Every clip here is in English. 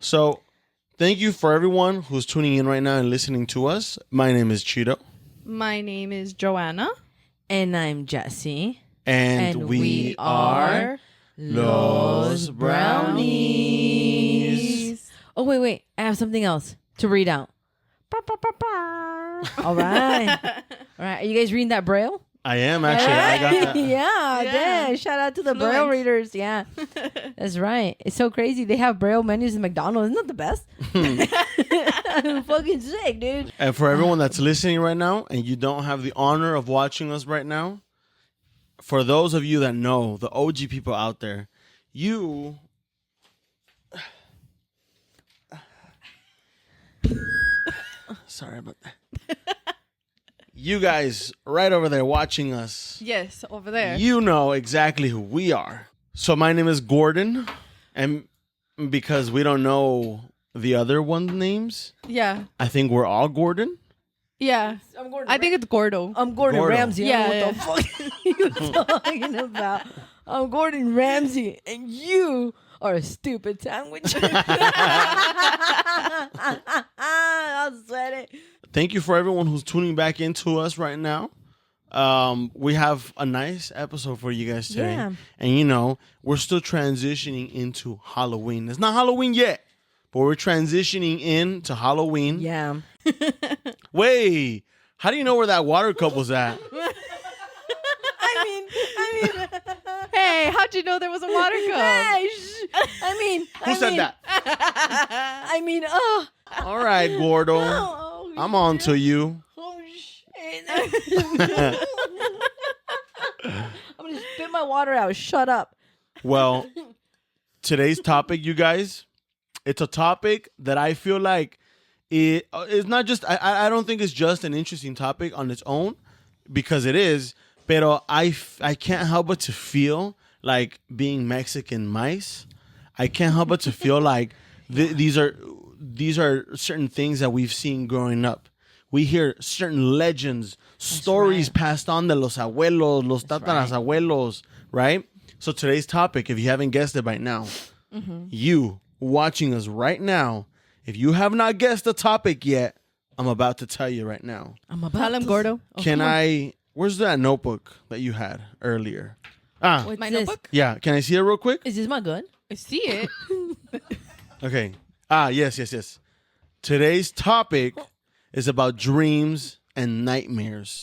So, thank you for everyone who's tuning in right now and listening to us. My name is Cheeto. My name is Joanna. And I'm Jessie. And we are Los Brownies. Oh, wait. I have something else to read out. All right. Are you guys reading that Braille? I am actually. I got that. Yeah. Shout out to the Braille readers. Yeah. That's right. It's so crazy. They have Braille menus in McDonald's. Isn't that the best? I'm fucking sick, dude. And for everyone that's listening right now and you don't have the honor of watching us right now, for those of you that know, the OG people out there, you... Sorry about that. You guys right over there watching us. Yes, over there. You know exactly who we are. So my name is Gordon. And because we don't know the other one's names, Yeah. I think we're all Gordon. Yeah. I'm Gordon. I think it's Gordo. I'm Gordon Gordo. Ramsay. Yeah, I don't know what the fuck you talking about. I'm Gordon Ramsay, and you are a stupid sandwich. I'll sweat it. Thank you for everyone who's tuning back into us right now. We have a nice episode for you guys today. Yeah. And you know, we're still transitioning into Halloween. It's not Halloween yet, but we're transitioning into Halloween. Yeah. Wait, how do you know where that water cup was at? I mean. Hey, how'd you know there was a water cup? Hey, Who said that? All right, Gordo. I'm on to you. Oh, shit. I'm going to spit my water out. Shut up. Well, today's topic, you guys, it's a topic that I feel like it's not just, I don't think it's just an interesting topic on its own, because it is, pero I can't help but to feel like being Mexican mice. I can't help but to feel like these are certain things that we've seen growing up. We hear certain legends, stories passed on de los abuelos, los tatarabuelos, right? So today's topic, if you haven't guessed it by now, you watching us right now, if you have not guessed the topic yet, I'm about to tell you right now. Tell him, Gordo. Where's that notebook that you had earlier? What's My this? notebook? Yeah, can I see it real quick? Is this my gun? I see it. Okay. Yes. Today's topic is about dreams and nightmares.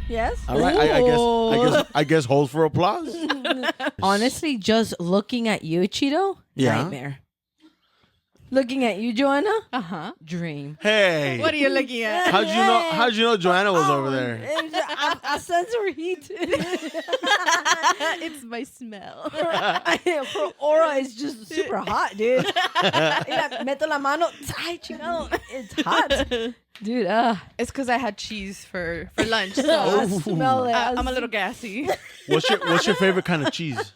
Yes. All right, I guess hold for applause. Honestly, just looking at you, Cheeto, Yeah. nightmare. Looking at you, Joanna, Uh-huh. dream. Hey, What are you looking at? how'd you know Joanna was over there? I sense her heat. It's my smell. Her aura is just super hot, dude. Mira, meto la mano. Ay, chingado. It's hot. Dude, It's because I had cheese for lunch. So I smell it. I'm a little gassy. What's your favorite kind of cheese?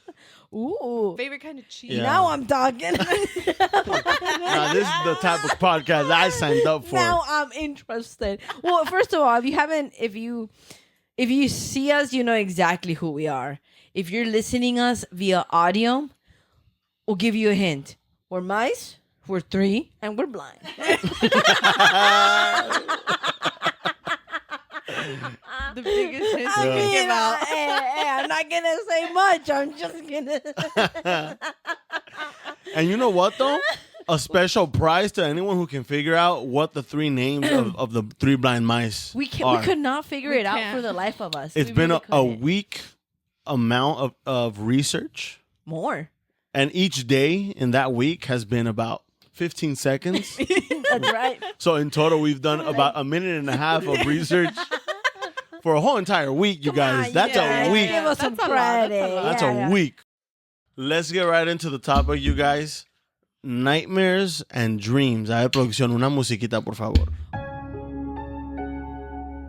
Ooh. Favorite kind of cheese? Yeah. Now I'm talking. Now this is the type of podcast I signed up for. Now I'm interested. Well, first of all, if you see us, you know exactly who we are. If you're listening us via audio, we'll give you a hint. We're mice, we're 3, and we're blind. The biggest hint I you can mean, give out. I'm not gonna say much. I'm just gonna. And you know what though? A special prize to anyone who can figure out what the 3 names of the 3 blind mice We are. could not figure it out can't. for the life of us. It's We been really a couldn't. week amount of research, More. and each day in that week has been about 15 seconds. That's right. So in total, we've done about a minute and a half of research for a whole entire week, you guys. That's a week. Give us some That's a lot, that's a credit. lot. That's Yeah. a week. Let's get right into the topic, you guys. Nightmares and dreams. A ver, producción, una musiquita, por favor.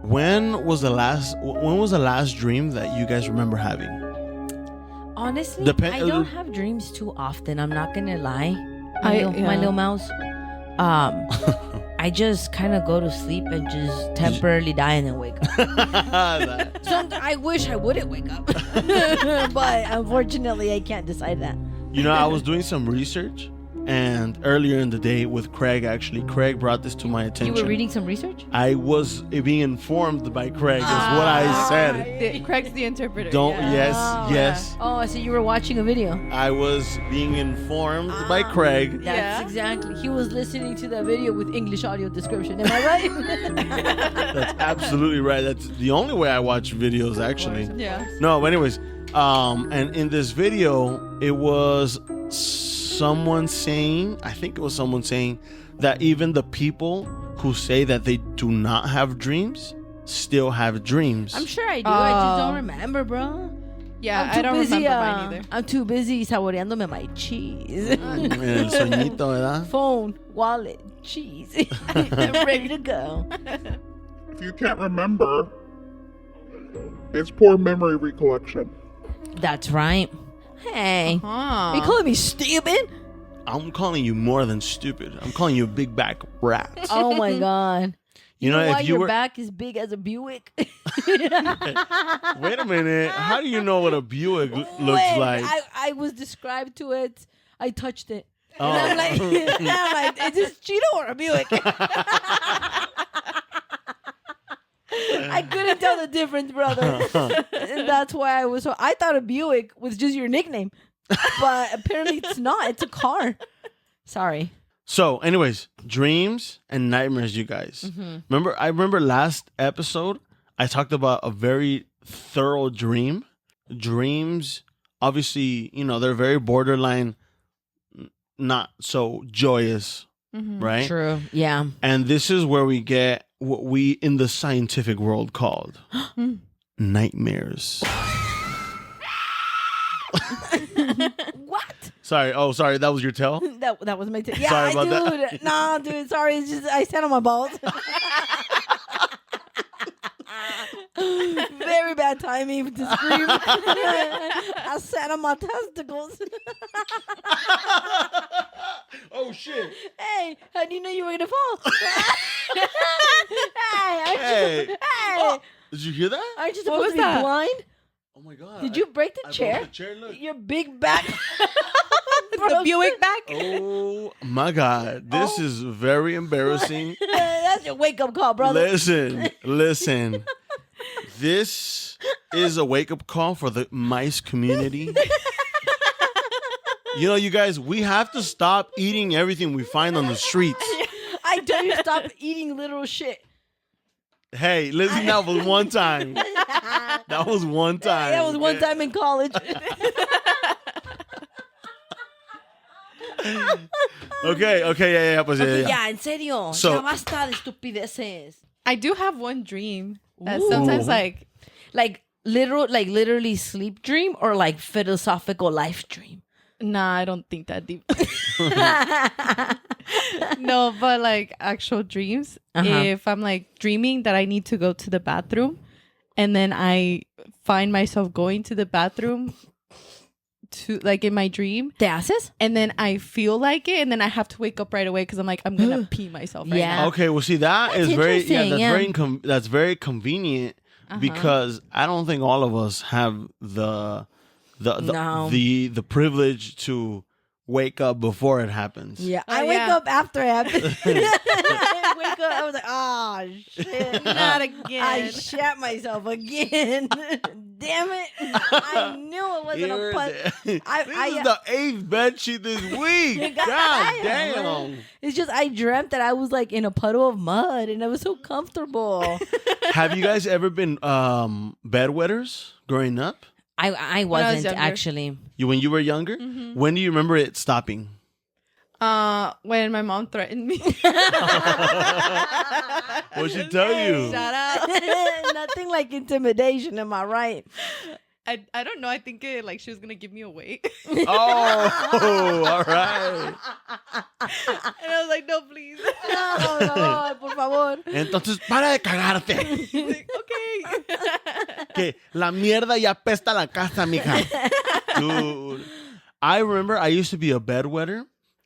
When was the last dream that you guys remember having? Honestly, I don't have dreams too often. I'm not gonna lie. My little mouse. I just kind of go to sleep and just temporarily die and then wake up. I wish I wouldn't wake up. But unfortunately, I can't decide that. You know, I was doing some research, and earlier in the day with Craig, actually, Craig brought this to my attention. You were reading some research? I was being informed by Craig, is what I said. Craig's the interpreter. Yes. Oh, so you were watching a video. I was being informed by Craig. That's exactly. He was listening to that video with English audio description. Am I right? That's absolutely right. That's the only way I watch videos, actually. Yeah. No, but anyways, and in this video, it was someone saying, I think it was someone saying that even the people who say that they do not have dreams still have dreams. I'm sure I do. I just don't remember, bro. Yeah, I don't remember mine either. I'm too busy saboreándome my cheese. El sueñito, ¿verdad? Phone, wallet, cheese. I'm ready to go. If you can't remember, it's poor memory recollection. That's right. Hey, Huh. are you calling me stupid? I'm calling you more than stupid. I'm calling you a big back rat. Oh my god. You know, why if you your were back is big as a Buick? wait a minute, how do you know what a Buick looks Wait, like? I was described to it. I touched it. Oh. And I'm like, is this Cheeto or a Buick? I couldn't tell the difference, brother. And that's why I thought a Buick was just your nickname. But apparently it's not. It's a car. Sorry. So, anyways, dreams and nightmares, you guys. I remember last episode, I talked about a very thorough dream. Dreams, obviously, you know, they're very borderline, not so joyous, right? True. Yeah. And this is where we get what we in the scientific world called nightmares. What? Sorry. Oh, sorry. That was your tell? That was my tip. Yeah, Sorry about dude. that. Nah, dude. Sorry. It's just I sat on my balls. Very bad timing to scream. I sat on my testicles. Oh, shit. Hey, how do you know you were gonna fall? Hey. Hey, Did you hear that? aren't you What supposed was to be that? blind? Oh, my God. Did you break the I chair? broke the chair, look. Your big back. The Buick back? Oh, my God. This is very embarrassing. That's your wake up call, brother. Listen. This is a wake-up call for the mice community. You know, you guys, we have to stop eating everything we find on the streets. I tell you, stop eating literal shit. Hey, listen, that was one time. That was one time. That was one time in college. Okay, yeah. Ya, en serio. So- Ya basta de estupideces. I do have one dream that Ooh. sometimes Like literally sleep dream or like philosophical life dream. nah, I don't think that deep. No, but like actual dreams. If I'm like dreaming that I need to go to the bathroom and then I find myself going to the bathroom to like in my dream ¿Te haces? and then I feel like it and then I have to wake up right away because I'm like, I'm gonna pee myself right Yeah. now. Okay, well, see, that's That's very, interesting, yeah. that's very convenient because I don't think all of us have the No. privilege to wake up before it happens. Yeah. Oh, I wake yeah. up after it happens. I wake up, I was like, oh, shit. Not again. I shat myself again. Damn it. I knew it wasn't a pun. This I- is the 8th bed sheet this week. God damn. It's just I dreamt that I was like in a puddle of mud and I was so comfortable. Have you guys ever been bedwetters growing up? I When I was wasn't younger. actually. When you were younger? When do you remember it stopping? When my mom threatened me. What'd she tell you? Shout out. Nothing like intimidation, am I right? I don't know. I think like she was gonna give me away. Oh, all right. And I was like, no, please. No, por favor. Entonces, para de cagarte. Like, okay. Que la mierda ya apesta la casa, mija. Dude. I remember I used to be a bedwetter,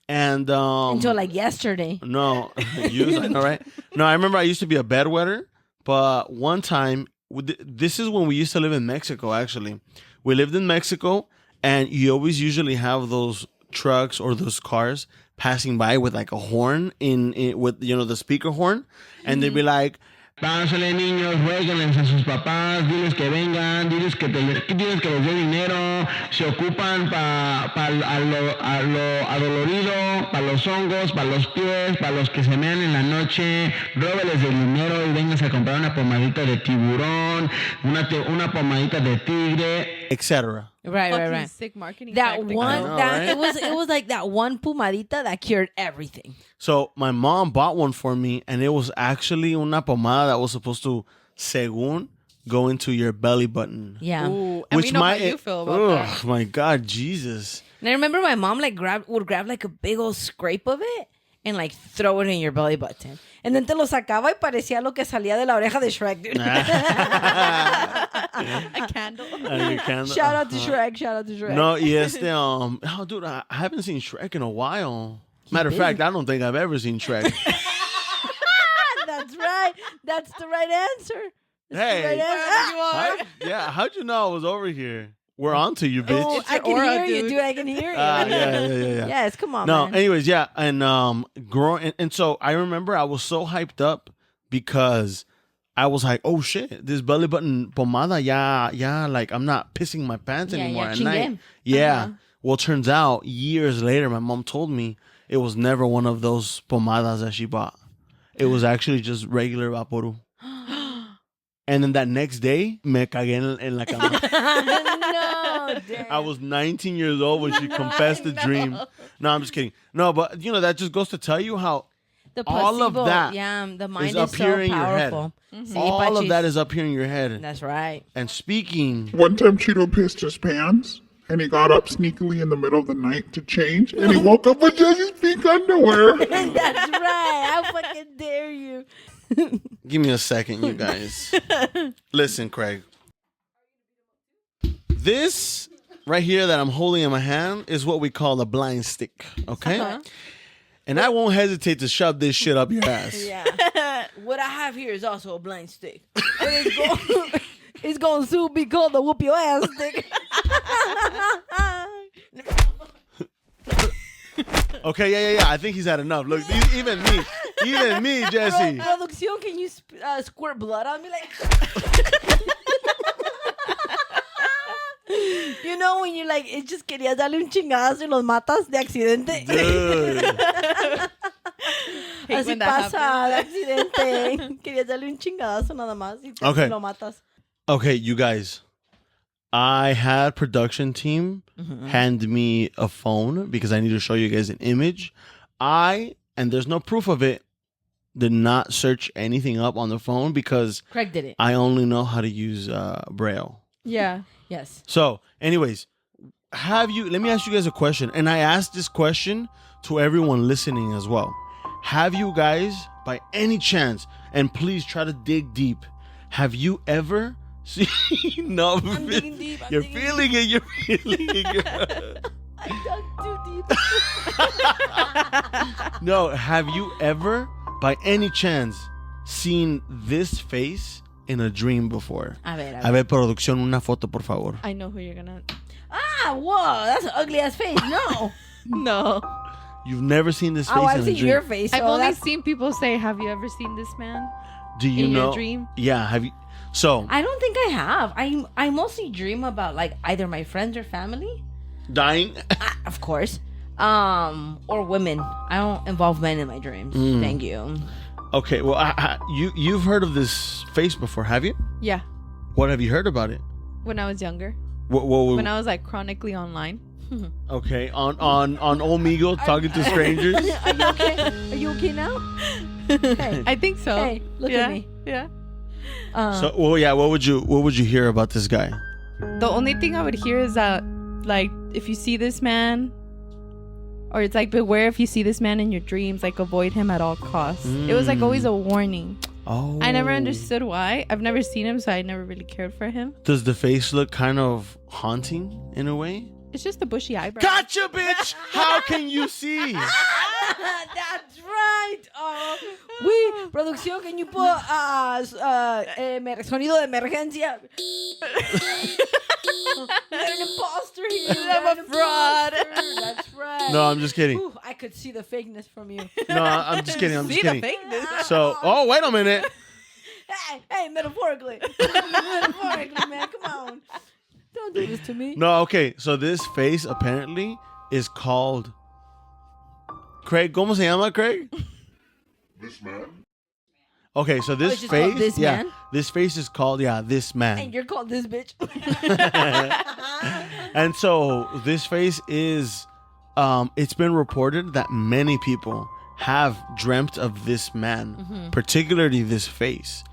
And until like yesterday. no, I know, right? No, I remember I used to be a bedwetter, but one time, this is when we used to live in Mexico. Actually, we lived in Mexico, and you always usually have those trucks or those cars passing by with like a horn in with the speaker horn, and they'd be like, Pásale, niños, ruéguenles a sus papás, diles que vengan, diles que les dé dinero, se ocupan a lo adolorido, para los hongos, para los pies, para los que se mean en la noche, róbeles el dinero y vengas a comprar una pomadita de tiburón, una pomadita de tigre, etc. Right. Sick marketing. That tactic. one, I know, that right? it was like that one pomadita that cured everything. So my mom bought one for me, and it was actually una pomada that was supposed to, según, go into your belly button. Yeah. Ooh, and we know how you feel about that. My God, Jesus. And I remember my mom like would grab like a big old scrape of it and like throw it in your belly button. And then te lo sacaba y parecía lo que salía de la oreja de Shrek, dude. A candle. You can- Shout out to Shrek. No, oh, dude, I haven't seen Shrek in a while. Matter of fact, I don't think I've ever seen Shrek. That's right. That's the right answer. Hey, Right answer. how'd you know I was over here? We're on to you, bitch. Oh, It's I your can aura, hear you, dude. dude. I can hear you. Yeah. Yes, come on, No, man. anyways, yeah, and growing, and so I remember I was so hyped up because I was like, oh shit, this belly button pomada, yeah, like I'm not pissing my pants anymore at night. chingue. Yeah. Well, turns out years later, my mom told me it was never one of those pomadas that she bought. It was actually just regular Vaporu. And then that next day, me cagué en la cama. No, damn. I was 19 years old when she confessed the dream. No, I'm just kidding. No, but that just goes to tell you how The all of placebo, that yeah, the mind is is up so here in your head. powerful. Sí, all of Pachis. that is up here in your head. That's right. And speaking, One time Cheeto pissed his pants, and he got up sneakily in the middle of the night to change, and he woke up with just his pink underwear. That's right. How fucking dare you? give me a second, you guys. Listen, Craig. This right here that I'm holding in my hand is what we call a blind stick, okay? And I won't hesitate to shove this shit up your ass. Yeah. What I have here is also a blind stick. And it's going to soon be called the whoop your ass stick. Okay, yeah. I think he's had enough. Look, even me, Jesse. Producción, can you squirt blood on me? Like, you know when you're like, it just querías darle un chingazo y los matas de accidente. Dude. Hate Así when that pasa de accidente. Querías darle un chingazo nada más y te Okay. lo matas. Okay, you guys. I had production team hand me a phone because I need to show you guys an image. And there's no proof of it, did not search anything up on the phone because Craig did it. I only know how to use Braille. Yeah. Yes. So, anyways, let me ask you guys a question. And I asked this question to everyone listening as well. Have you guys, by any chance, and please try to dig deep, have you ever seen... No, I'm digging deep. you're feeling it. You're feeling it. I dug too deep. No, have you ever, by any chance, seen this face in a dream before? A ver. A ver, producción, una foto, por favor. I know who you're gonna. Ah, whoa, that's an ugly ass face. No. No. You've never seen this face Oh, I've in a seen dream? your face. I've so only that's- seen people say, "Have you ever seen this man?" Do you in know? your dream? Yeah, have you? So, I don't think I have. I mostly dream about like either my friends or family. dying? Of course. Or women. I don't involve men in my dreams. Thank you. Okay, well, you've heard of this face before, have you? Yeah. What have you heard about it? When I was younger. What, When I was like chronically online. okay, on Omegle, talking to strangers? Are you okay? Are you okay now? Hey, I think so. hey, look yeah. at me. Yeah. So, well, yeah, what would you hear about this guy? The only thing I would hear is that, like, if you see this man, or it's like, beware if you see this man in your dreams, like, avoid him at all costs. It was like always a warning. Oh. I never understood why. I've never seen him, so I never really cared for him. Does the face look kind of haunting in a way? It's just the bushy eyebrow. Gotcha, bitch. How can you see? That's right. Producción, can you put sonido de emergencia? You're an imposter here. I'm a fraud. That's right. No, I'm just kidding. Ooh, I could see the fakeness from you. No, I'm just kidding. I'm just See the kidding. fakeness. So, oh, wait a minute. Hey, metaphorically. Metaphorically, man. Come on. Don't do this to me. No, okay. So this face apparently is called Craig. ¿Cómo se llama, Craig? This man. Okay, so it's this just called face, this man? this face is called this man. And you're called this bitch. And so this face is, it's been reported that many people have dreamt of this man, particularly this face.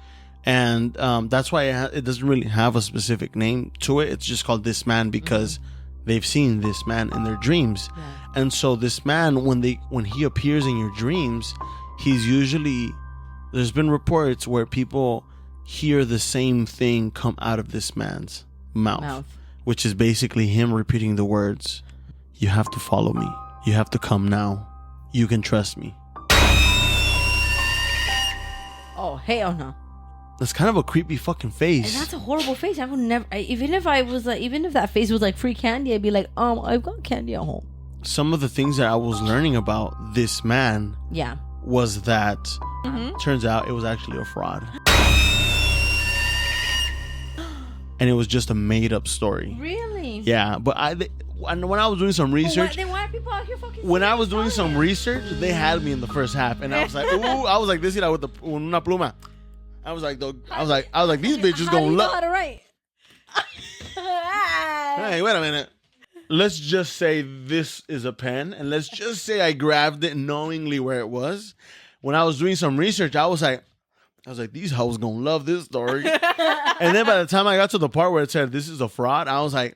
And that's why it doesn't really have a specific name to it. It's just called this man because they've seen this man in their dreams. Yeah. And so this man, when he appears in your dreams, he's usually, there's been reports where people hear the same thing come out of this man's mouth. Which is basically him repeating the words, "You have to follow me. You have to come now. You can trust me." Oh, hell no. That's kind of a creepy fucking face. And that's a horrible face. I would never. Even if that face was like free candy, I'd be like, I've got candy at home. Some of the things that I was learning about this man Yeah. was that turns out it was actually a fraud. And it was just a made up story. Really? Yeah, but when I was doing some research, Then why are people out here fucking? when I was doing some research, they had me in the first half, and I was like, ooh, I was like, this here with una pluma. I was like, these bitches How do gonna you know love. how to write? Hey, wait a minute. Let's just say this is a pen, and let's just say I grabbed it knowingly where it was. When I was doing some research, I was like, these hoes gonna love this story. And then by the time I got to the part where it said this is a fraud, I was like,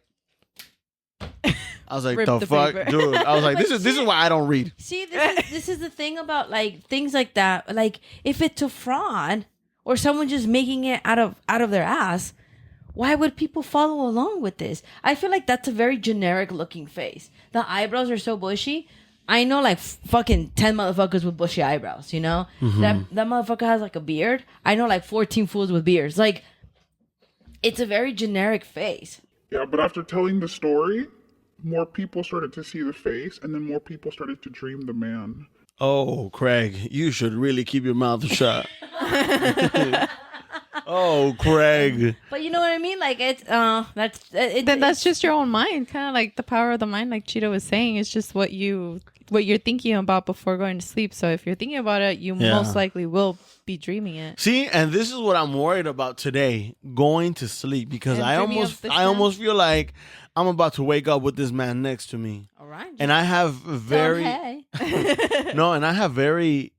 Rip the the fuck, paper. dude. I was like, this is why I don't read. See, this is the thing about like things like that. Like if it's a fraud or someone just making it out of their ass, why would people follow along with this? I feel like that's a very generic looking face. The eyebrows are so bushy. I know like fucking 10 motherfuckers with bushy eyebrows, you know? That motherfucker has like a beard. I know like 14 fools with beards. Like, it's a very generic face. Yeah, but after telling the story, more people started to see the face, and then more people started to dream the man. Oh, Craig, you should really keep your mouth shut. Oh, Craig. But you know what I mean? Like, it's, That's just your own mind. Kind of like the power of the mind, like Cheetah was saying. It's just what you're thinking about before going to sleep. So if you're thinking about it, you most likely will be dreaming it. See, and this is what I'm worried about today, going to sleep, because And I dreaming of this man? almost feel like I'm about to wake up with this man next to me. all right. And I have very Hey. and I have very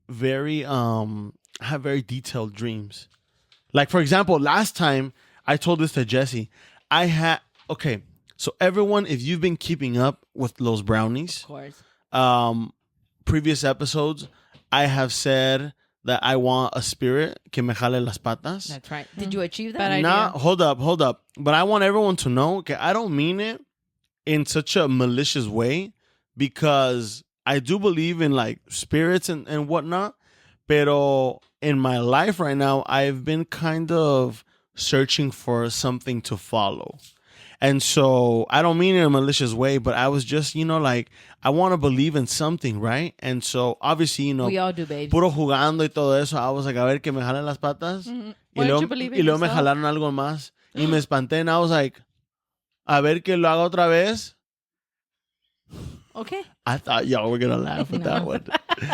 detailed dreams. Like, for example, last time I told this to Jesse, so everyone, if you've been keeping up with Los Brownies, Of course. previous episodes, I have said that I want a spirit que me jale las patas. That's right. Did you achieve that? Bad idea. Nah, hold up. But I want everyone to know that I don't mean it in such a malicious way, because I do believe in like spirits and whatnot. Pero in my life right now, I've been kind of searching for something to follow. And so I don't mean it in a malicious way, but I was just, like, I want to believe in something, right? And so obviously, We all do, babe. puro jugando y todo eso, I was like, a ver, que me jalen las patas. Why don't you believe in y luego me yourself? jalaron algo más. Y me espanté, and I was like, a ver, que lo haga otra vez. Okay. I thought y'all were going to laugh at that one.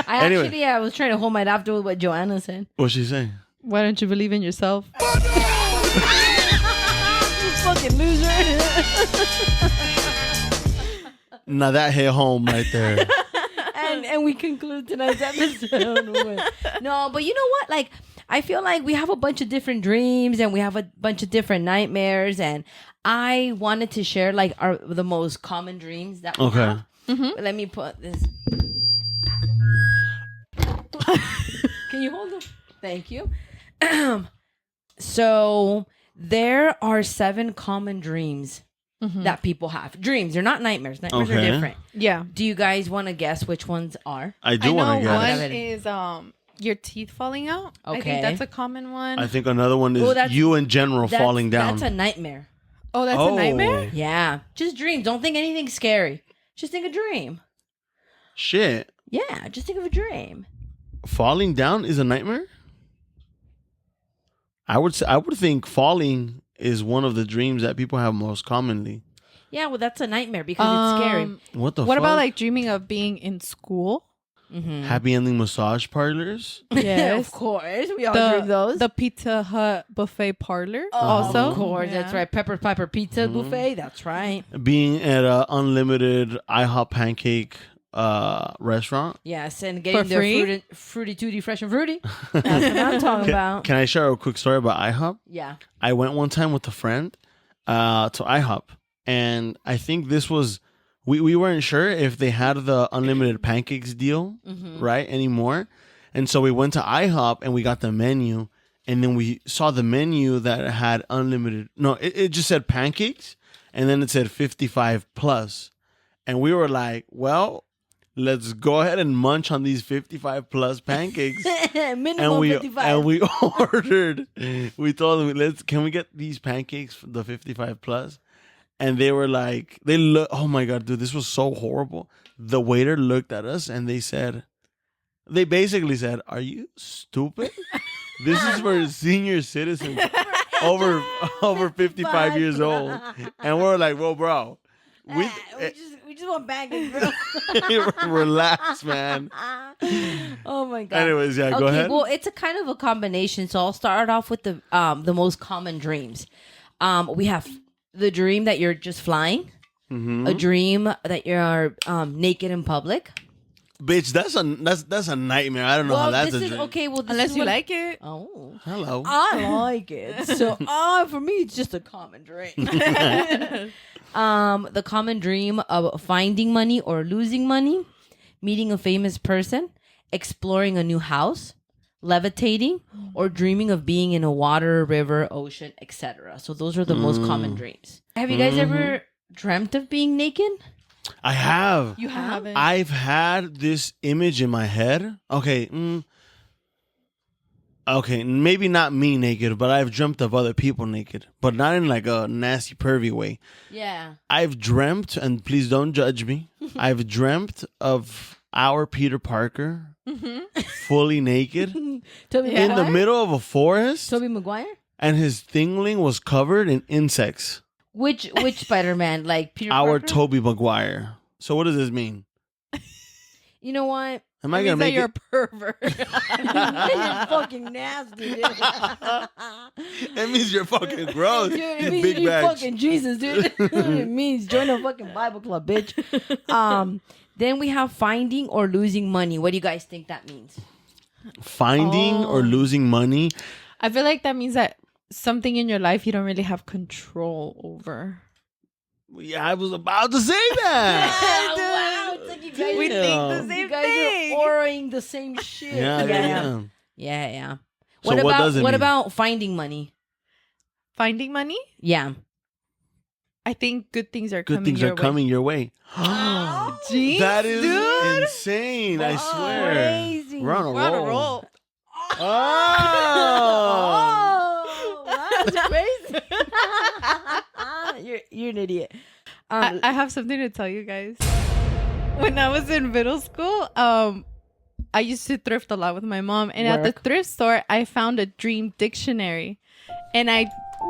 I was trying to hold my laughter with what Joanna said. What'd she say? Why don't you believe in yourself? You fucking loser. Now that hit home right there. and we conclude tonight's episode. No, but you know what? Like, I feel like we have a bunch of different dreams and we have a bunch of different nightmares, and I wanted to share like the most common dreams that we have. Let me put this. Can you hold them? Thank you. So there are 7 common dreams that people have. Dreams. They're not nightmares. Nightmares are different. Yeah. Do you guys want to guess which ones are? I do I want know to one guess. is your teeth falling out. I Okay. think that's a common one. I think another one is Well, that's- you in general falling down. That's a nightmare. Oh, that's a nightmare? Yeah. Just dreams. Don't think anything scary. Just think a dream. Shit. Yeah. Just think of a dream. Falling down is a nightmare? I would think falling is one of the dreams that people have most commonly. Yeah, well, that's a nightmare because it's scary. What the What fuck? about like dreaming of being in school? Happy ending massage parlors? Yes. Of course. We all dream those. The Pizza Hut buffet parlor Oh, also. Of course. That's Yeah. right. Pepper Piper Pizza Buffet. That's right. Being at a unlimited IHOP pancake restaurant? Yes, and getting For their free? fruity tooty fresh and fruity. That's what I'm talking about. Can I share a quick story about IHOP? Yeah. I went one time with a friend to IHOP, and I think this was we weren't sure if they had the unlimited pancakes deal right anymore, and so we went to IHOP and we got the menu, and then we saw the menu that had unlimited. No, it just said pancakes, and then it said 55 plus, and we were like, well, let's go ahead and munch on these 55 plus pancakes. Minimum 55. And we ordered. We told them, can we get these pancakes for the 55 plus? And they were like, oh my God, dude, this was so horrible. The waiter looked at us and they basically said, are you stupid? This is for senior citizens over 55 years old. And we're like, well, bro, we just want pancakes, bro. relax, man. Oh my God. Anyways, yeah, go ahead. Well, it's a kind of a combination. So I'll start off with the most common dreams. We have the dream that you're just flying, a dream that you're naked in public. Bitch, that's a nightmare. I don't know how that's a dream. Okay. Well, this Unless is you what- like it. Oh, Hello. I like it. So, for me, it's just a common dream. The common dream of finding money or losing money, meeting a famous person, exploring a new house, levitating, or dreaming of being in a water, river, ocean, etc. So those are the most common dreams. Have you guys ever dreamt of being naked? I have. You haven't. I've had this image in my head. Okay. Okay, maybe not me naked, but I've dreamt of other people naked, but not in like a nasty, pervy way. Yeah. I've dreamt, and please don't judge me, I've dreamt of our Peter Parker fully naked Toby in the Maguire? middle of a forest, Toby Maguire? and his thingling was covered in insects. Which Spider-Man? Like Peter Our Parker? Toby Maguire. So what does this mean? You know what? Am I It gonna means that make you're it? a pervert. You're fucking nasty, dude. It means you're fucking gross. Dude, You it means big you bag. fucking Jesus, dude. It means join a fucking Bible club, bitch. Then we have finding or losing money. What do you guys think that means? Finding or losing money. I feel like that means that something in your life you don't really have control over. Yeah, I was about to say that. Wow, it's like you guys, We think the Damn. same you guys thing. are auraing the same shit. Yeah. Yeah. So what does it what mean? about finding money? Finding money? Yeah. I think good things are Good coming things your are coming your way. Jeez, That is dude. insane. I swear. Crazy. We're on a We're on a roll. roll. Oh. Oh, that's crazy. You're an idiot. I have something to tell you guys. When I was in middle school, I used to thrift a lot with my mom. And at the thrift store, I found a dream dictionary. And I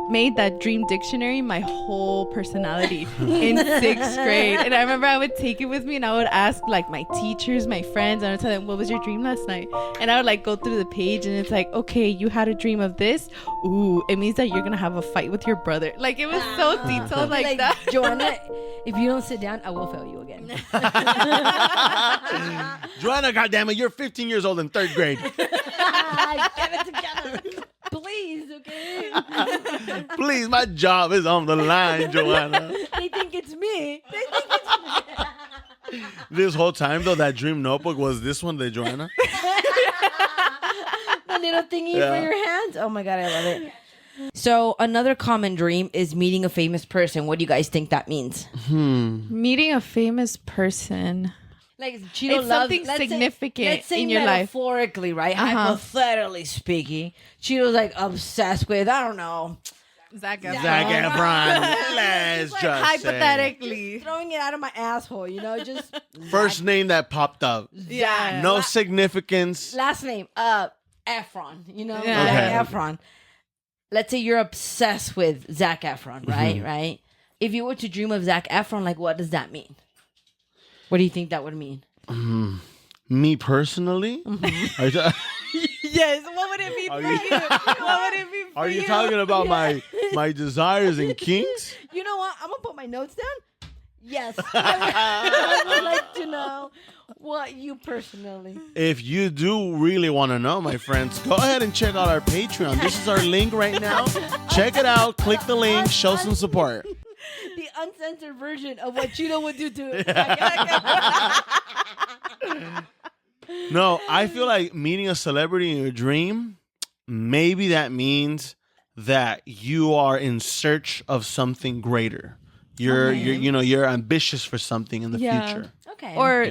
made that dream dictionary my whole personality in 6th grade. And I remember I would take it with me and I would ask like my teachers, my friends, and I would tell them, what was your dream last night? And I would like go through the page and it's like, okay, you had a dream of this. Ooh, it means that you're going to have a fight with your brother. Like it was so detailed like that. Joanna, if you don't sit down, I will fail you again. Joanna, goddammit, you're 15 years old in 3rd grade. Get it together. Please, okay? Please, my job is on the line, Joanna. They think it's me. This whole time, though, that dream notebook was this one, the Joanna. The little thingy for your hands. Oh my God, I love it. So another common dream is meeting a famous person. What do you guys think that means? Meeting a famous person. Like Cheeto It's something significant in your life. Metaphorically, right? Hypothetically speaking, Cheeto's like obsessed with, I don't know, Zac Efron. Zac Efron. Let's just say. Hypothetically. throwing it out of my asshole, just First name that popped up. Yeah. No significance. last name, Efron, Yeah. Zac Efron. Let's say you're obsessed with Zac Efron, right? Right? If you were to dream of Zac Efron, like what does that mean? What do you think that would mean? Me personally? Are you ta- Yes. What would it mean for you? What would it mean for are you talking about my desires and kinks? You know what? I'm gonna put my notes down. Yes, I would like to know what you personally. If you do really want to know, my friends, go ahead and check out our Patreon. This is our link right now. Check it out. Click the link. Show some support. The uncensored version of what Cheeto would do to it. No, I feel like meeting a celebrity in your dream, maybe that means that you are in search of something greater. You're ambitious for something in the future. Okay. Or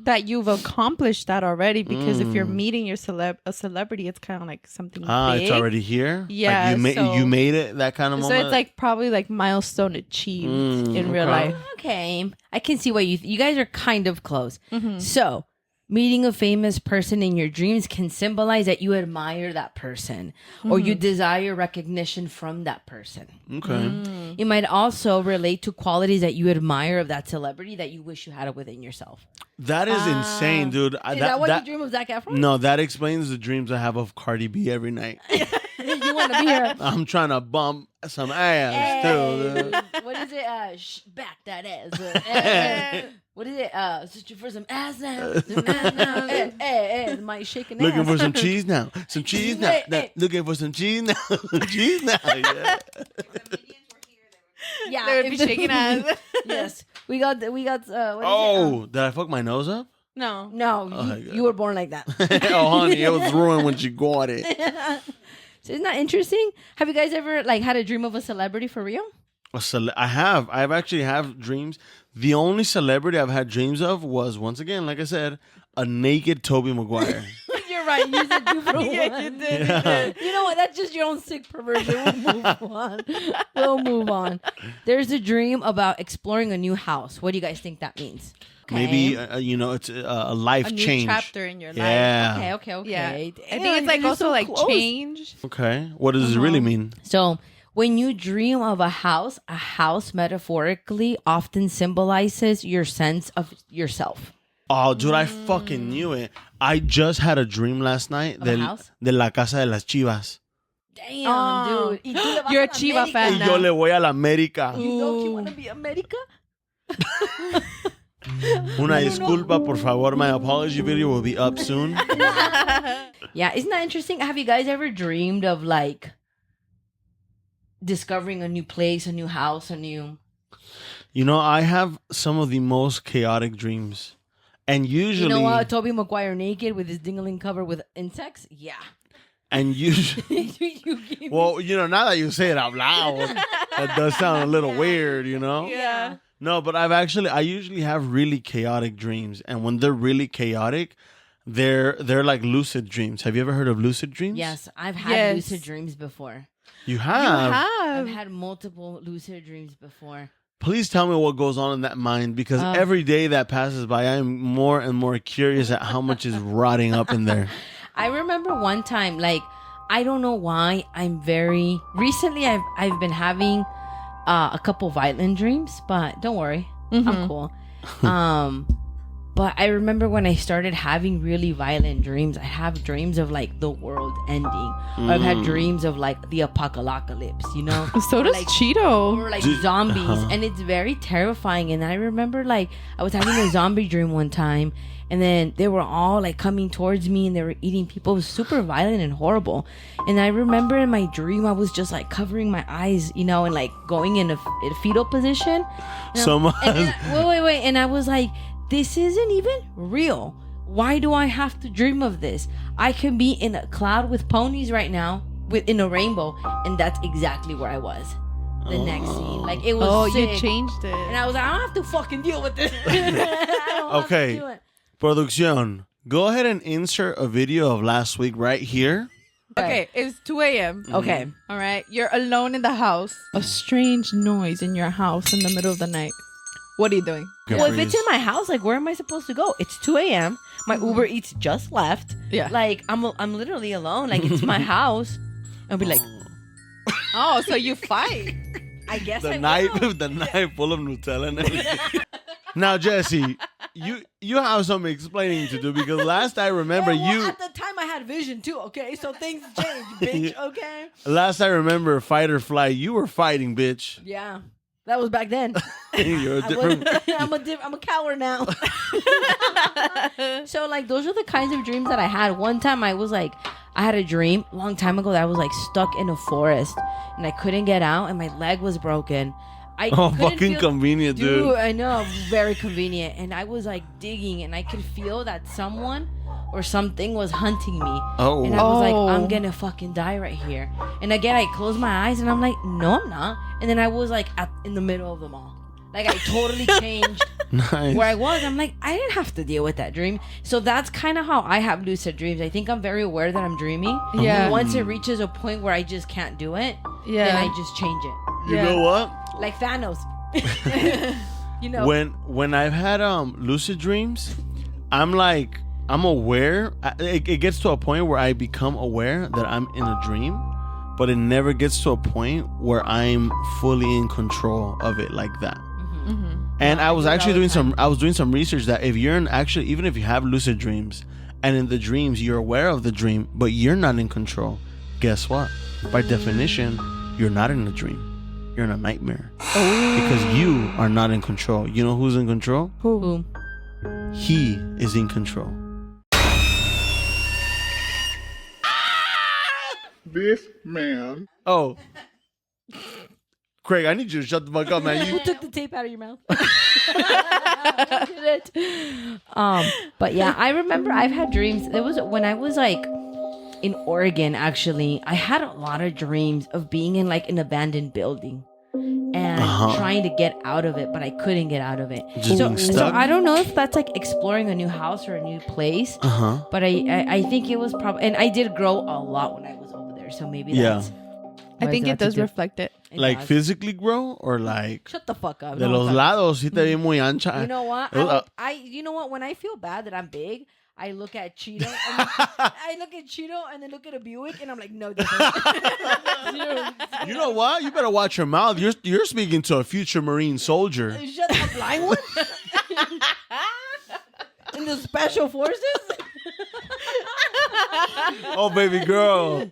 that you've accomplished that already, because if you're meeting a celebrity, it's kind of like something big. It's already here. Yeah, like you made it. That kind of so moment. it's like probably like milestone achieved in real okay. life. Okay, I can see what you guys are kind of close. So, meeting a famous person in your dreams can symbolize that you admire that person or you desire recognition from that person. Okay. It might also relate to qualities that you admire of that celebrity that you wish you had within yourself. That is insane, dude. Is that why you dream of Zac Efron? No, that explains the dreams I have of Cardi B every night. You want to be here. I'm trying to bump some ass too. What is it? Back that ass. What is it? Searching for some ass now. Some ass now. Hey, my shaking ass. Looking for some cheese now. Some cheese now. Looking for some cheese now. Cheese now. Yeah. Yeah, They would be shaking ass. Yes, we got. What is it? Did I fuck my nose up? No. No, you were born like that. Oh, honey, it was ruined when she got it. So isn't that interesting? Have you guys ever had a dream of a celebrity for real? I have. I've actually have dreams. The only celebrity I've had dreams of was, once again, like I said, a naked Tobey Maguire. You're right. You said two for one. You did. You know what? That's just your own sick perversion. We'll move on. There's a dream about exploring a new house. What do you guys think that means? Okay. Maybe it's a life A new change. chapter in your life. Yeah. Okay. Yeah. Damn, I think it's like you're also so like close. change. Okay. What does it really mean? So when you dream of a house metaphorically often symbolizes your sense of yourself. Oh, dude, I fucking knew it. I just had a dream last night a house? de la casa de las Chivas. Damn, dude. Y tú le vas You're a la Chiva América. fan Y now. yo le voy a la América. You know you want to be America? Una disculpa, por favor. My apology video will be up soon. Yeah, isn't that interesting? Have you guys ever dreamed of discovering a new place, a new house, a new... I have some of the most chaotic dreams. And usually... You know what? Tobey Maguire naked with his dingling covered with insects? Yeah. And usually... Well, now that you say it out loud, that does sound a little weird, Yeah. No, but I usually have really chaotic dreams. And when they're really chaotic, they're like lucid dreams. Have you ever heard of lucid dreams? Yes, I've had lucid dreams before. You have? I've had multiple lucid dreams before. Please tell me what goes on in that mind, because every day that passes by, I'm more and more curious at how much is rotting up in there. I remember one time, I don't know why, recently I've been having a couple violent dreams, but don't worry, I'm cool. But I remember when I started having really violent dreams, I have dreams of the world ending. Or I've had dreams of the apocalyptic, So does Cheeto. Or zombies. And it's very terrifying. And I remember I was having a zombie dream one time, and then they were all coming towards me and they were eating people. It was super violent and horrible. And I remember in my dream I was just covering my eyes, and going in a fetal position. Wait. And I was like, this isn't even real. Why do I have to dream of this? I can be in a cloud with ponies right now, within a rainbow, and that's exactly where I was. The next scene, like it was. Oh, sick. you changed it. And I was like, I don't have to fucking deal with this. I don't have Okay. to do it. Producción, go ahead and insert a video of last week right here. Okay, it's 2 a.m. Okay. All right, you're alone in the house. A strange noise in your house in the middle of the night. What are you doing? Okay, Well, if it's freeze. in my house, like, where am I supposed to go? It's 2 a.m. My Uber Eats just left. Yeah. Like, I'm literally alone. Like, it's my house. I'll be like, Oh, so you fight. I guess the I knife, will. the knife full of Nutella and everything. Now, Jesse, you have some explaining to do because last I remember Yeah, well, at the time I had vision too, okay? So things change, bitch, okay? last I remember fight or flight, you were fighting, bitch. Yeah. That was back then. You're a different. I'm a coward now. So like those are the kinds of dreams that I had. One time I was like, I had a dream a long time ago that I was like stuck in a forest and I couldn't get out and my leg was broken. I Oh, couldn't fucking feel- convenient, dude. I know, very convenient. And I was like digging and I could feel that someone or something was hunting me. Oh. And I was like, Oh. I'm gonna fucking die right here. And again, I closed my eyes and I'm like, no, I'm not. And then I was like in the middle of them all. Like I totally changed Nice. where I was. I'm like, I didn't have to deal with that dream. So that's kind of how I have lucid dreams. I think I'm very aware that I'm dreaming. Yeah. And once it reaches a point where I just can't do it, Yeah. then I just change it. You know what? Like Thanos. You know. When I've had lucid dreams, I'm aware. It gets to a point where I become aware that I'm in a dream, but it never gets to a point where I'm fully in control of it like that. And I was do it actually all the doing some research that if you're even if you have lucid dreams and in the dreams you're aware of the dream but you're not in control, guess what? By definition, you're not in a dream. You're in a nightmare. Because you are not in control. You know who's in control? Who? He is in control. This man. Oh. Craig, I need you to shut the fuck up, man. Who took the tape out of your mouth? But yeah, I remember I've had dreams. There was when I was like in Oregon, actually, I had a lot of dreams of being in like an abandoned building and trying to get out of it, but I couldn't get out of it. Just being So stuck? I don't know if that's like exploring a new house or a new place, but I think it was probably, and I did grow a lot when I was over there, so maybe Yeah. that's. I think it does reflect it. It Like does. physically grow or like Shut the fuck up. de No, los fuck. lados si te vi muy ancha. You know what? You know what? When I feel bad that I'm big, I look at Cheeto. And I look at Cheeto and then look at a Buick, and I'm like, no different. You know what? You better watch your mouth. You're speaking to a future Marine soldier. Shut the blind one. In the special forces. Oh, baby girl.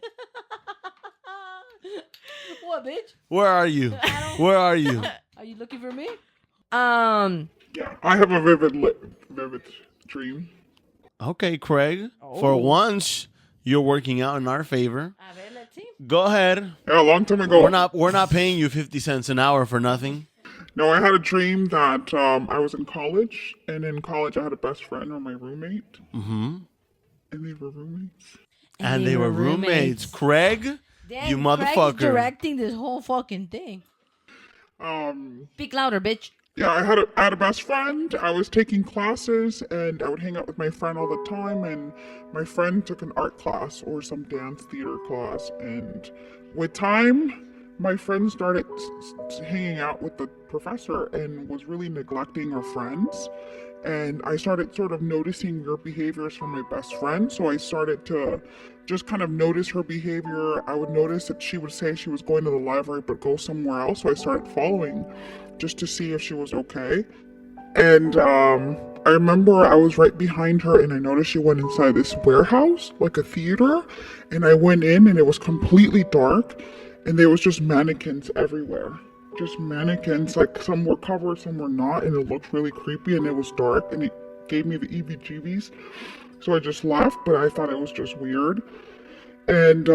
What, bitch? Where are you? Where are you? Are you looking for me? Yeah, I have a vivid dream. Okay, Craig. For once, you're working out in our favor. A ver, let's see. Go ahead. Yeah, a long time ago. We're not paying you 50 cents an hour for nothing. No, I had a dream that I was in college, and in college I had a best friend or my roommate. Mm-hmm. And they were roommates. And they were roommates. Craig, Damn, you Craig's motherfucker. directing this whole fucking thing. Speak louder, bitch. Yeah, I had a best friend. I was taking classes, and I would hang out with my friend all the time. And my friend took an art class or some dance theater class. And with time, my friend started hanging out with the professor and was really neglecting her friends. And I started sort of noticing weird behaviors from my best friend. So I started to just kind of notice her behavior. I would notice that she would say she was going to the library but go somewhere else. So I started following just to see if she was okay. And I remember I was right behind her and I noticed she went inside this warehouse, like a theater. And I went in and it was completely dark. And there was just mannequins everywhere. Just mannequins, like some were covered, some were not, and it looked really creepy and it was dark and it gave me the EBGBs. So I just left, but I thought it was just weird. And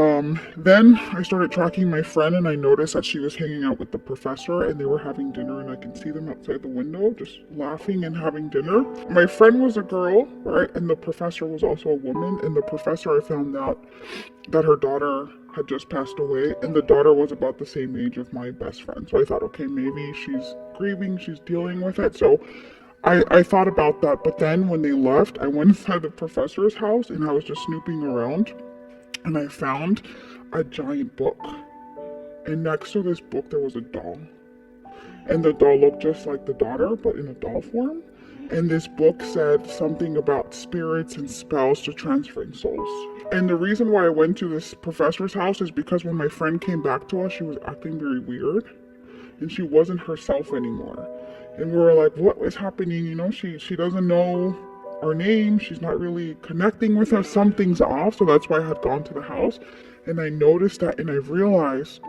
then I started tracking my friend, and I noticed that she was hanging out with the professor, and they were having dinner, and I can see them outside the window just laughing and having dinner. My friend was a girl, right? And the professor was also a woman. And the professor, I found out that her daughter had just passed away, and the daughter was about the same age of my best friend. So I thought, okay, maybe she's grieving, she's dealing with it. So I thought about that. But then when they left, I went inside the professor's house, and I was just snooping around. And I found a giant book. And next to this book, there was a doll. And the doll looked just like the daughter, but in a doll form. And this book said something about spirits and spells to transferring souls. And the reason why I went to this professor's house is because when my friend came back to us, she was acting very weird. And she wasn't herself anymore. And we were like, what is happening? You know, she doesn't know our name, she's not really connecting with us, something's off. So that's why I had gone to the house, and I noticed that, and I realized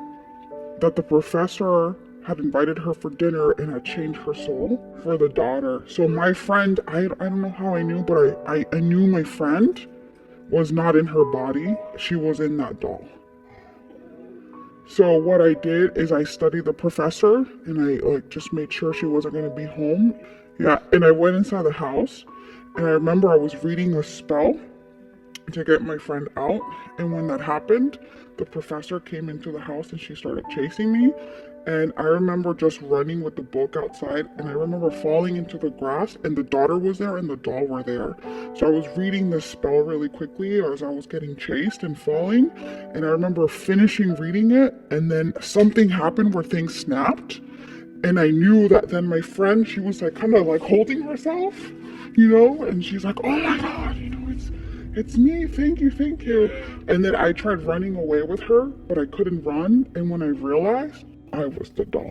that the professor had invited her for dinner and had changed her soul for the daughter. So my friend, I don't know how I knew, but I knew my friend was not in her body, she was in that doll. So what I did is I studied the professor, and I just made sure she wasn't going to be home. Yeah, and I went inside the house. And I remember I was reading a spell to get my friend out. And when that happened, the professor came into the house and she started chasing me. And I remember just running with the book outside. And I remember falling into the grass, and the daughter was there and the doll were there. So I was reading this spell really quickly as I was getting chased and falling. And I remember finishing reading it. And then something happened where things snapped. And I knew that then my friend, she was kind of holding herself, and she's like, oh my God, it's me, thank you. And then I tried running away with her, but I couldn't run. And when I realized, I was the doll.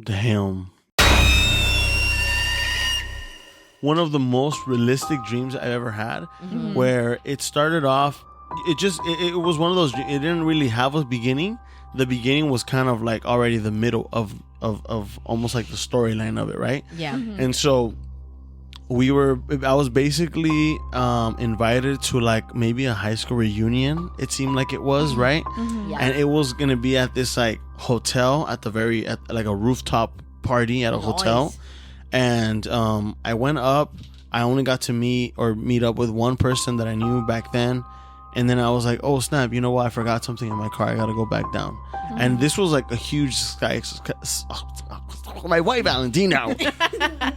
Damn. One of the most realistic dreams I ever had, where it started off, it was one of those, it didn't really have a beginning. The beginning was kind of already the middle of almost like the storyline of it, right? Yeah. And so I was basically invited to maybe a high school reunion. It seemed like it was, right? Yeah. And it was gonna be at this hotel at a rooftop party at a hotel. And I went up. I only got to meet up with one person that I knew back then. And then I was like, oh snap, you know what? I forgot something in my car. I gotta go back down. And this was a huge my white Valentino.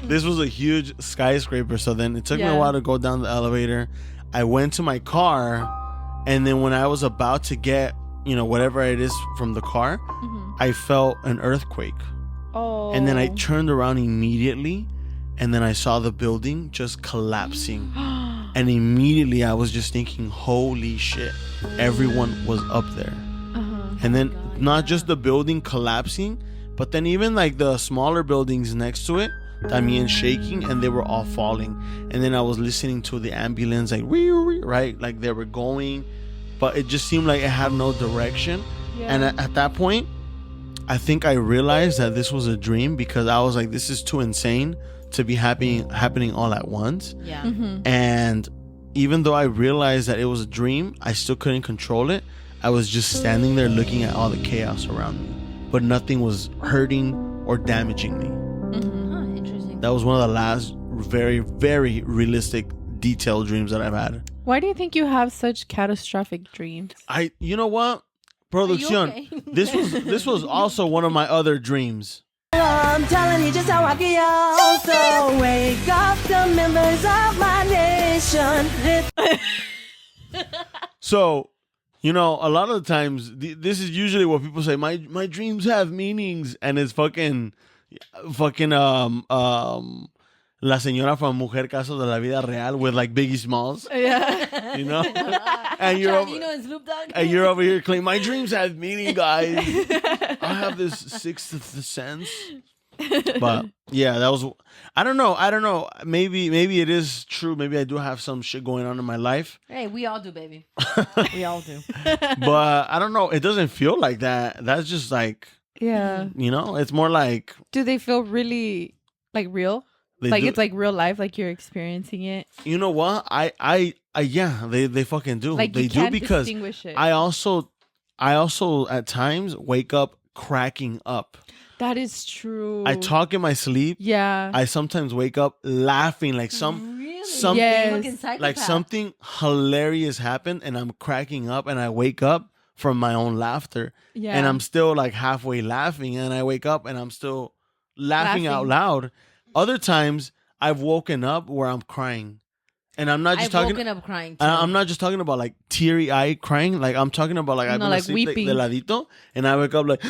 This was a huge skyscraper. So then it took me a while to go down the elevator. I went to my car, and then when I was about to get, whatever it is from the car, I felt an earthquake. Oh. And then I turned around immediately, and then I saw the building just collapsing. And immediately I was just thinking, holy shit, everyone was up there. And then not just the building collapsing, but then even the smaller buildings next to it, también shaking, and they were all falling. And then I was listening to the ambulance, right? They were going, but it just seemed like it had no direction. Yeah. And at that point, I think I realized that this was a dream, because I was like, this is too insane to be happening all at once. Yeah. And even though I realized that it was a dream, I still couldn't control it. I was just standing there looking at all the chaos around me, but nothing was hurting or damaging me. Interesting. That was one of the last very, very realistic, detailed dreams that I've had. Why do you think you have such catastrophic dreams? You know what? Producción. okay? This was also one of my other dreams. I'm telling you just how I feel. So wake up the members of my nation. So, a lot of the times, this is usually what people say. My dreams have meanings, and it's fucking La señora from Mujer Caso de la Vida Real with Biggie Smalls. Yeah. And you're and Snoop Dogg. and you're over here claiming my dreams have meaning, guys. I have this sixth sense. But yeah, that was. I don't know. Maybe it is true. Maybe I do have some shit going on in my life. Hey, we all do, baby. We all do. But I don't know. It doesn't feel like that. That's just Yeah. it's more like. Do they feel really real? They do. It's real life, you're experiencing it? You know what? I Yeah, they fucking do. Like They you do can't because distinguish it. I also at times wake up cracking up. That is true. I talk in my sleep. Yeah. I sometimes wake up laughing like Really? something Yes. Fucking psychopath. like something hilarious happened and I'm cracking up and I wake up from my own laughter Yeah. and I'm still like halfway laughing and I wake up and I'm still laughing out loud. Other times I've woken up where I'm crying. And I'm not just I've talking woken up crying too. I'm not just talking about like teary eye crying. Like I'm talking about like I've No, been like asleep weeping. de ladito and I wake up like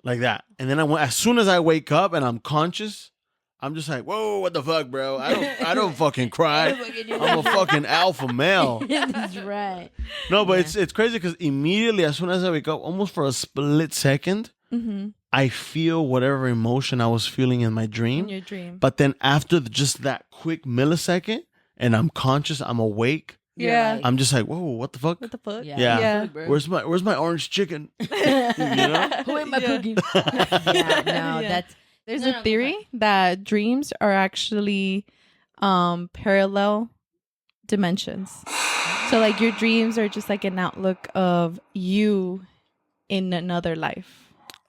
like that. And then as soon as I wake up and I'm conscious, I'm just like, whoa, what the fuck, bro? I don't fucking cry. I'm a fucking alpha male. That's right. No, but it's crazy because immediately as soon as I wake up, almost for a split second, Mm-hmm. I feel whatever emotion I was feeling in my dream. In your dream. But then after just that quick millisecond, and I'm conscious, I'm awake. Yeah. I'm just like, whoa, what the fuck? What the fuck? Yeah. Yeah. Yeah. Where's my orange chicken? You know? Who am I cooking? Yeah, no, Yeah. that's There's No, no, a go theory that dreams are actually parallel dimensions. So like your dreams are just like an outlook of you in another life.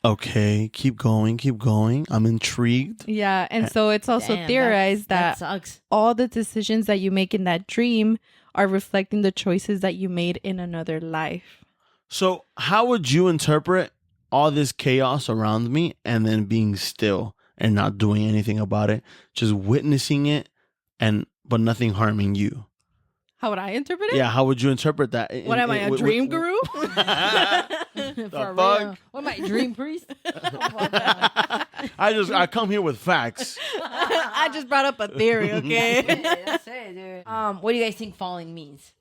Okay, keep going. I'm intrigued. Yeah, and so it's also damn, theorized that that sucks. all the decisions that you make in that dream are reflecting the choices that you made in another life. So, how would you interpret all this chaos around me and then being still and not doing anything about it, just witnessing it but nothing harming you? How would I interpret it? Yeah, how would you interpret that? What am I, a dream guru? For fuck? real. What am I, dream priest? I come here with facts. I just brought up a theory, okay? That's it, dude. What do you guys think falling means?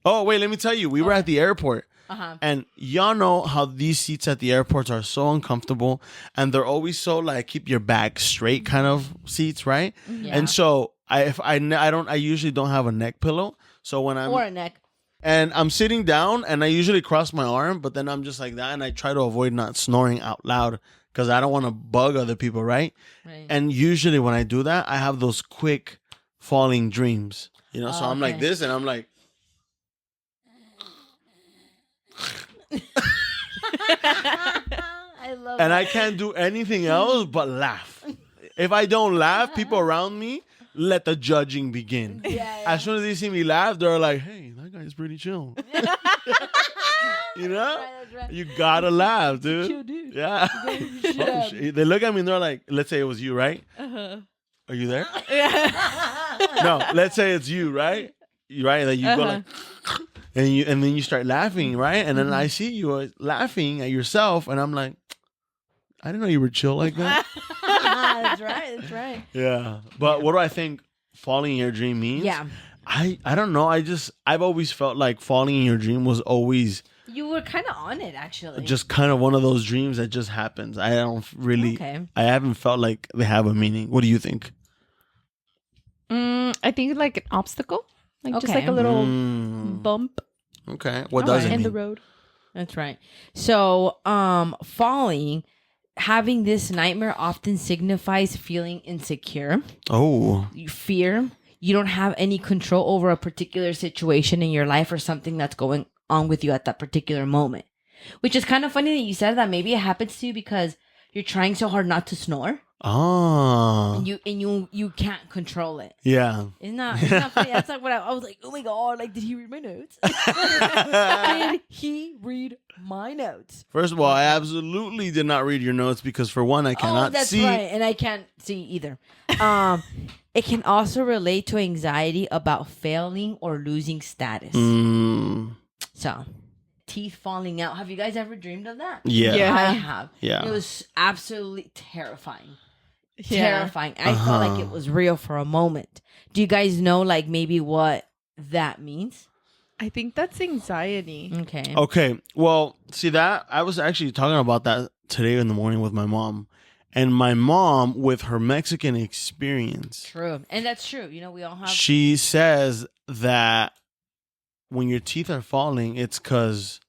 Oh, wait, let me tell you. We were at the airport. Uh-huh. And y'all know how these seats at the airports are so uncomfortable and they're always so like keep your back straight kind of seats, right? Yeah. And so I usually don't have a neck pillow. So when I'm Or a neck. and I'm sitting down and I usually cross my arm, but then I'm just like that and I try to avoid not snoring out loud because I don't want to bug other people, right? Right. And usually when I do that, I have those quick falling dreams. You know, so I'm like okay. this and I'm like I love and it. I can't do anything else but laugh. If I don't laugh, people around me let the judging begin. Yeah, As soon as they see me laugh, they're like, "Hey, that guy's pretty chill." You know, That's right. you gotta laugh, dude. Chill dude. Yeah. Oh, shit. They look at me and they're like, "Let's say it was you, right? Uh-huh. Are you there?" Yeah. No, let's say it's you, right? You right? That you go like, and then you start laughing, right? And then I see you laughing at yourself, and I'm like, I didn't know you were chill like that. That's right. That's right. Yeah, but what do I think falling in your dream means? Yeah. I don't know. I've always felt like falling in your dream was always You were kind of on it, actually. just kind of one of those dreams that just happens. I don't really. Okay. I haven't felt like they have a meaning. What do you think? I think like an obstacle. Like just Okay. like a little Mm, bump okay. What All does right. it in mean? the road. That's right. So, falling, having this nightmare often signifies feeling insecure, Oh, fear. You don't have any control over a particular situation in your life or something that's going on with you at that particular moment. Which is kind of funny that you said that. Maybe it happens to you because you're trying so hard not to snore, ah, and you can't control it. yeah. It's not funny. That's like what I was like. Oh my god! Like, did he read my notes? Did he read my notes? First of all, I absolutely did not read your notes because, for one, I cannot that's see. right, and I can't see either. It can also relate to anxiety about failing or losing status. Mm, So, teeth falling out. Have you guys ever dreamed of that? yeah. Yeah. I have. Yeah. It was absolutely terrifying. Yeah. Terrifying. I felt like it was real for a moment. Do you guys know, like, maybe what that means? I think that's anxiety. Okay. Okay. Well, see that I was actually talking about that today in the morning with my mom. And my mom, with her Mexican experience, True. And that's true. You know, we all have. she says that when your teeth are falling, it's because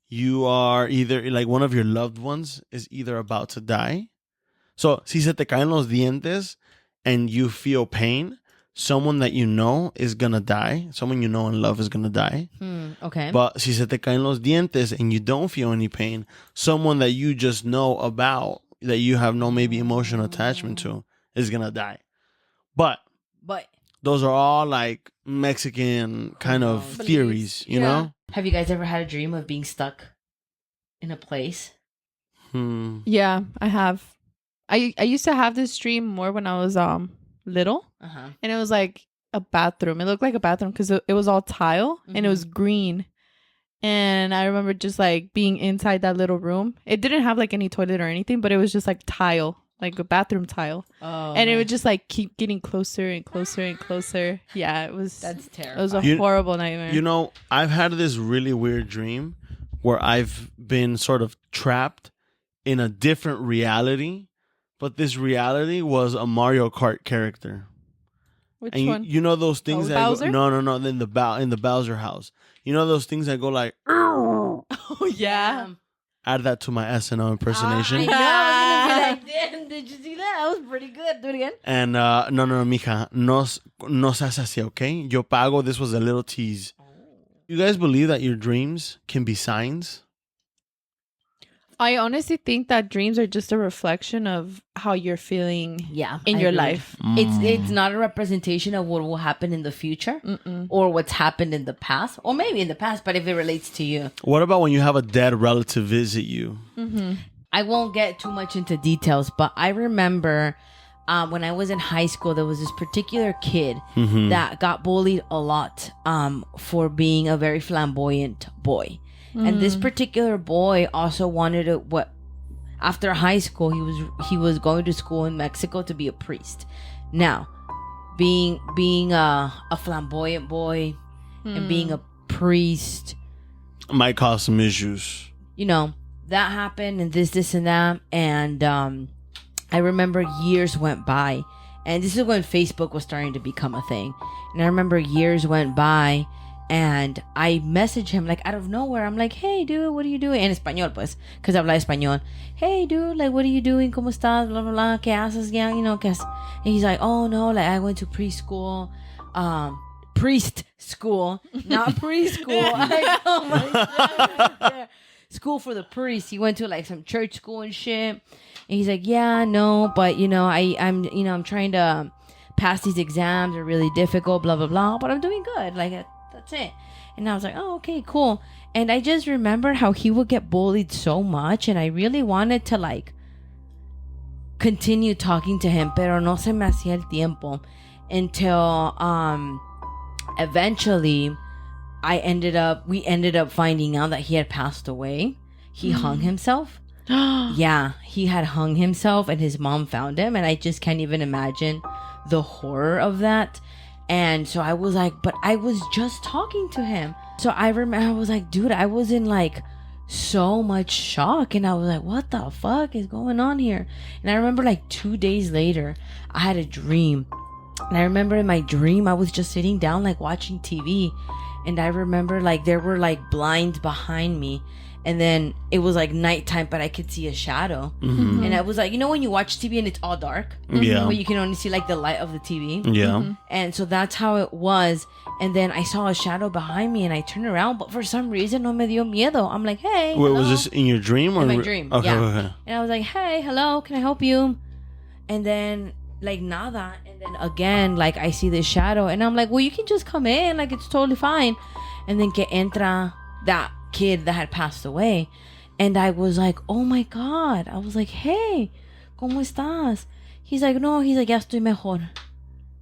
you are either like one of your loved ones is either about to die. So, si se te caen los dientes and you feel pain, someone that you know is gonna die. Someone you know and love is gonna die. Okay. But si se te caen los dientes and you don't feel any pain, someone that you just know about, that you have no maybe emotional attachment to, is gonna die. But those are all like Mexican kind of theories, you know? Have you guys ever had a dream of being stuck in a place? Yeah, I have. I used to have this dream more when I was little, and it was like a bathroom. It looked like a bathroom because it was all tile and it was green. And I remember just like being inside that little room. It didn't have like any toilet or anything, but it was just like tile, like a bathroom tile. Oh, and it would just like keep getting closer and closer and closer. Yeah, it was. That's terrible. It was a horrible nightmare. You know, I've had this really weird dream where I've been sort of trapped in a different reality, but this reality was a Mario Kart character. Which and one? You know those things that Bowser? go, no, in the Bowser house. You know those things that go like, oh yeah. Add that to my SNL impersonation. I know. I was gonna be like, damn, did you see that? That was pretty good. Do it again. And no, mija, no seas así, okay? Yo pago. This was a little tease. You guys believe that your dreams can be signs? I honestly think that dreams are just a reflection of how you're feeling in your life. It's not a representation of what will happen in the future or what's happened in the past, or maybe in the past, but if it relates to you. What about when you have a dead relative visit you? I won't get too much into details, but I remember when I was in high school, there was this particular kid that got bullied a lot for being a very flamboyant boy. And this particular boy also wanted to, after high school, he was going to school in Mexico to be a priest. Now, being a flamboyant boy and being a priest might cause some issues. You know, that happened and this and that. And I remember years went by, and this is when Facebook was starting to become a thing. And I remember years went by, and I messaged him like out of nowhere. I'm like, hey dude, what are you doing? En español, pues, because I habla español. Hey dude, like, what are you doing? ¿Cómo estás? Blah, blah, blah. ¿Qué haces? Yeah, you know, and he's like, oh no, like I went to preschool, priest school, not preschool. Like, oh my God. School for the priest. He went to like some church school and shit. And he's like, yeah, no, but you know, I'm trying to pass these exams. They're really difficult, blah, blah, blah, but I'm doing good. Like, that's it. And I was like, oh, okay, cool. And I just remember how he would get bullied so much, and I really wanted to like continue talking to him, pero no se me hacía el tiempo until eventually we ended up finding out that he had passed away. He hung himself. Yeah, he had hung himself, and his mom found him, and I just can't even imagine the horror of that. And so I was like, but I was just talking to him. So I remember, I was like, dude, I was in like so much shock. And I was like, what the fuck is going on here? And I remember like 2 days later, I had a dream. And I remember in my dream, I was just sitting down like watching TV. And I remember like there were like blinds behind me. And then it was like nighttime, but I could see a shadow. And I was like, you know when you watch TV and it's all dark? Yeah. But you can only see like the light of the TV? Yeah. And so that's how it was. And then I saw a shadow behind me and I turned around, but for some reason no me dio miedo. I'm like, hey, Wait, was this in your dream? Or in my dream? Okay, yeah. okay. And I was like, hey, hello, can I help you? And then like nada. And then again, like I see this shadow and I'm like, well, you can just come in. Like it's totally fine. And then que entra that kid that had passed away, and I was like, oh my God. I was like, hey, ¿cómo estás? He's like, no, he's like, ya estoy mejor.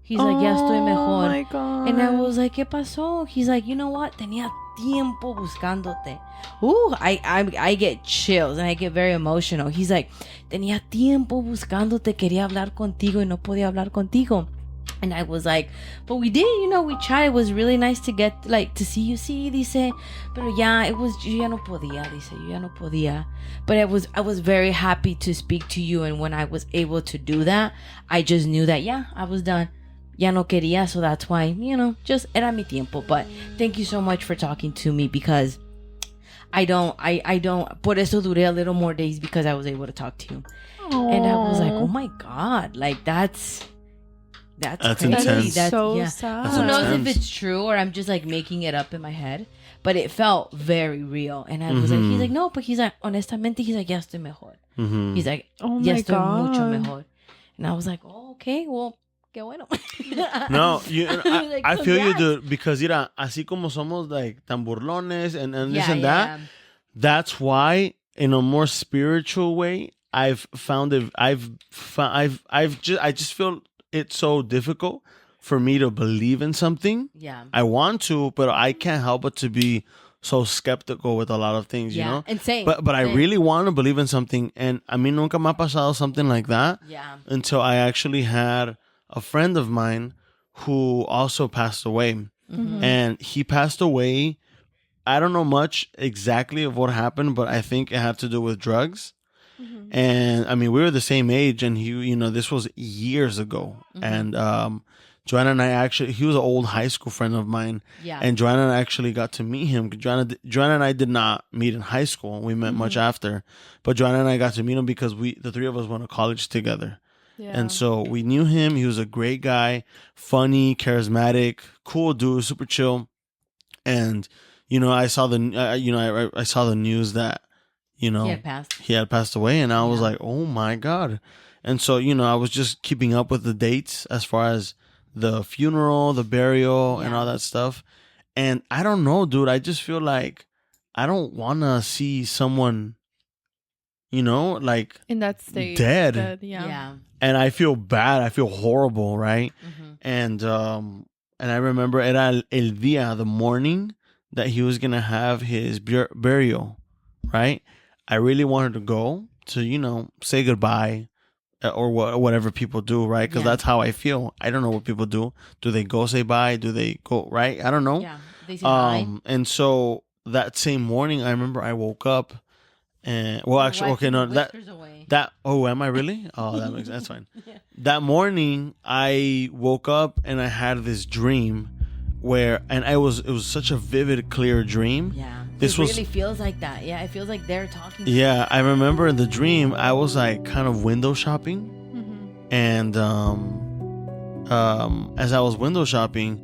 He's like, ya estoy mejor. Oh my God. And I was like, ¿qué pasó? He's like, you know what? Tenía tiempo buscándote. Ooh, I get chills and I get very emotional. He's like, tenía tiempo buscándote, quería hablar contigo y no podía hablar contigo. And I was like, but we did, you know, we tried. It was really nice to get, like, to see you, sí, dice. Pero ya, it was, yo ya no podía, dice, yo ya no podía. But I was very happy to speak to you. And when I was able to do that, I just knew that, yeah, I was done. Ya no quería, so that's why, you know, just era mi tiempo. But thank you so much for talking to me, because I don't, por eso duré a little more days, because I was able to talk to you. Aww. And I was like, oh my God, like That's That's crazy. intense. That's so yeah. sad. Who knows if intense. it's true or I'm just like making it up in my head, but it felt very real. And I was like, he's like, no, but he's like, honestamente, he's like, ya estoy mejor. He's like, Oh ya my estoy mucho God. mejor. And I was like, oh, okay, well, qué bueno. No, Like, I feel you, congrats. dude, because mira, así como somos like tan burlones and this Yeah, and that, yeah. that's why in a more spiritual way, I've found it. I just feel it's so difficult for me to believe in something. Yeah. I want to, but I can't help but to be so skeptical with a lot of things, you Yeah, know. and same. But I same. really want to believe in something, and a mí nunca me ha pasado something like that Yeah. until I actually had a friend of mine who also passed away. Mm-hmm. And he passed away. I don't know much exactly of what happened, but I think it had to do with drugs. And I mean, we were the same age, and this was years ago. And Joanna and I actually, he was an old high school friend of mine. Yeah. And Joanna and I actually got to meet him. Joanna and I did not meet in high school. We met much after. But Joanna and I got to meet him because the three of us went to college together. Yeah. And so we knew him. He was a great guy, funny, charismatic, cool dude, super chill. And I saw I saw the news that He had passed. he had passed away, and I was like, oh my God. And so I was just keeping up with the dates as far as the funeral, the burial, and Yeah. all that stuff. And I don't know, dude. I just feel like I don't want to see someone, like in that state. dead. Yeah. Yeah. And I feel bad. I feel horrible, right? Mm-hmm. And I remember era el día, the morning that he was gonna have his burial, right? I really wanted to go to say goodbye, or whatever people do, right? Because Yeah. that's how I feel. I don't know what people do. Do they go say bye? Do they go right? I don't know. Yeah. They say hi. And so that same morning, I remember I woke up, and actually, okay, no, Away. am I really? Oh, that's fine. That morning I woke up and I had this dream and it was such a vivid, clear dream. Yeah. This it was- really feels like that. Yeah. It feels like they're talking. Yeah, I remember in the dream I was like kind of window shopping, and as I was window shopping,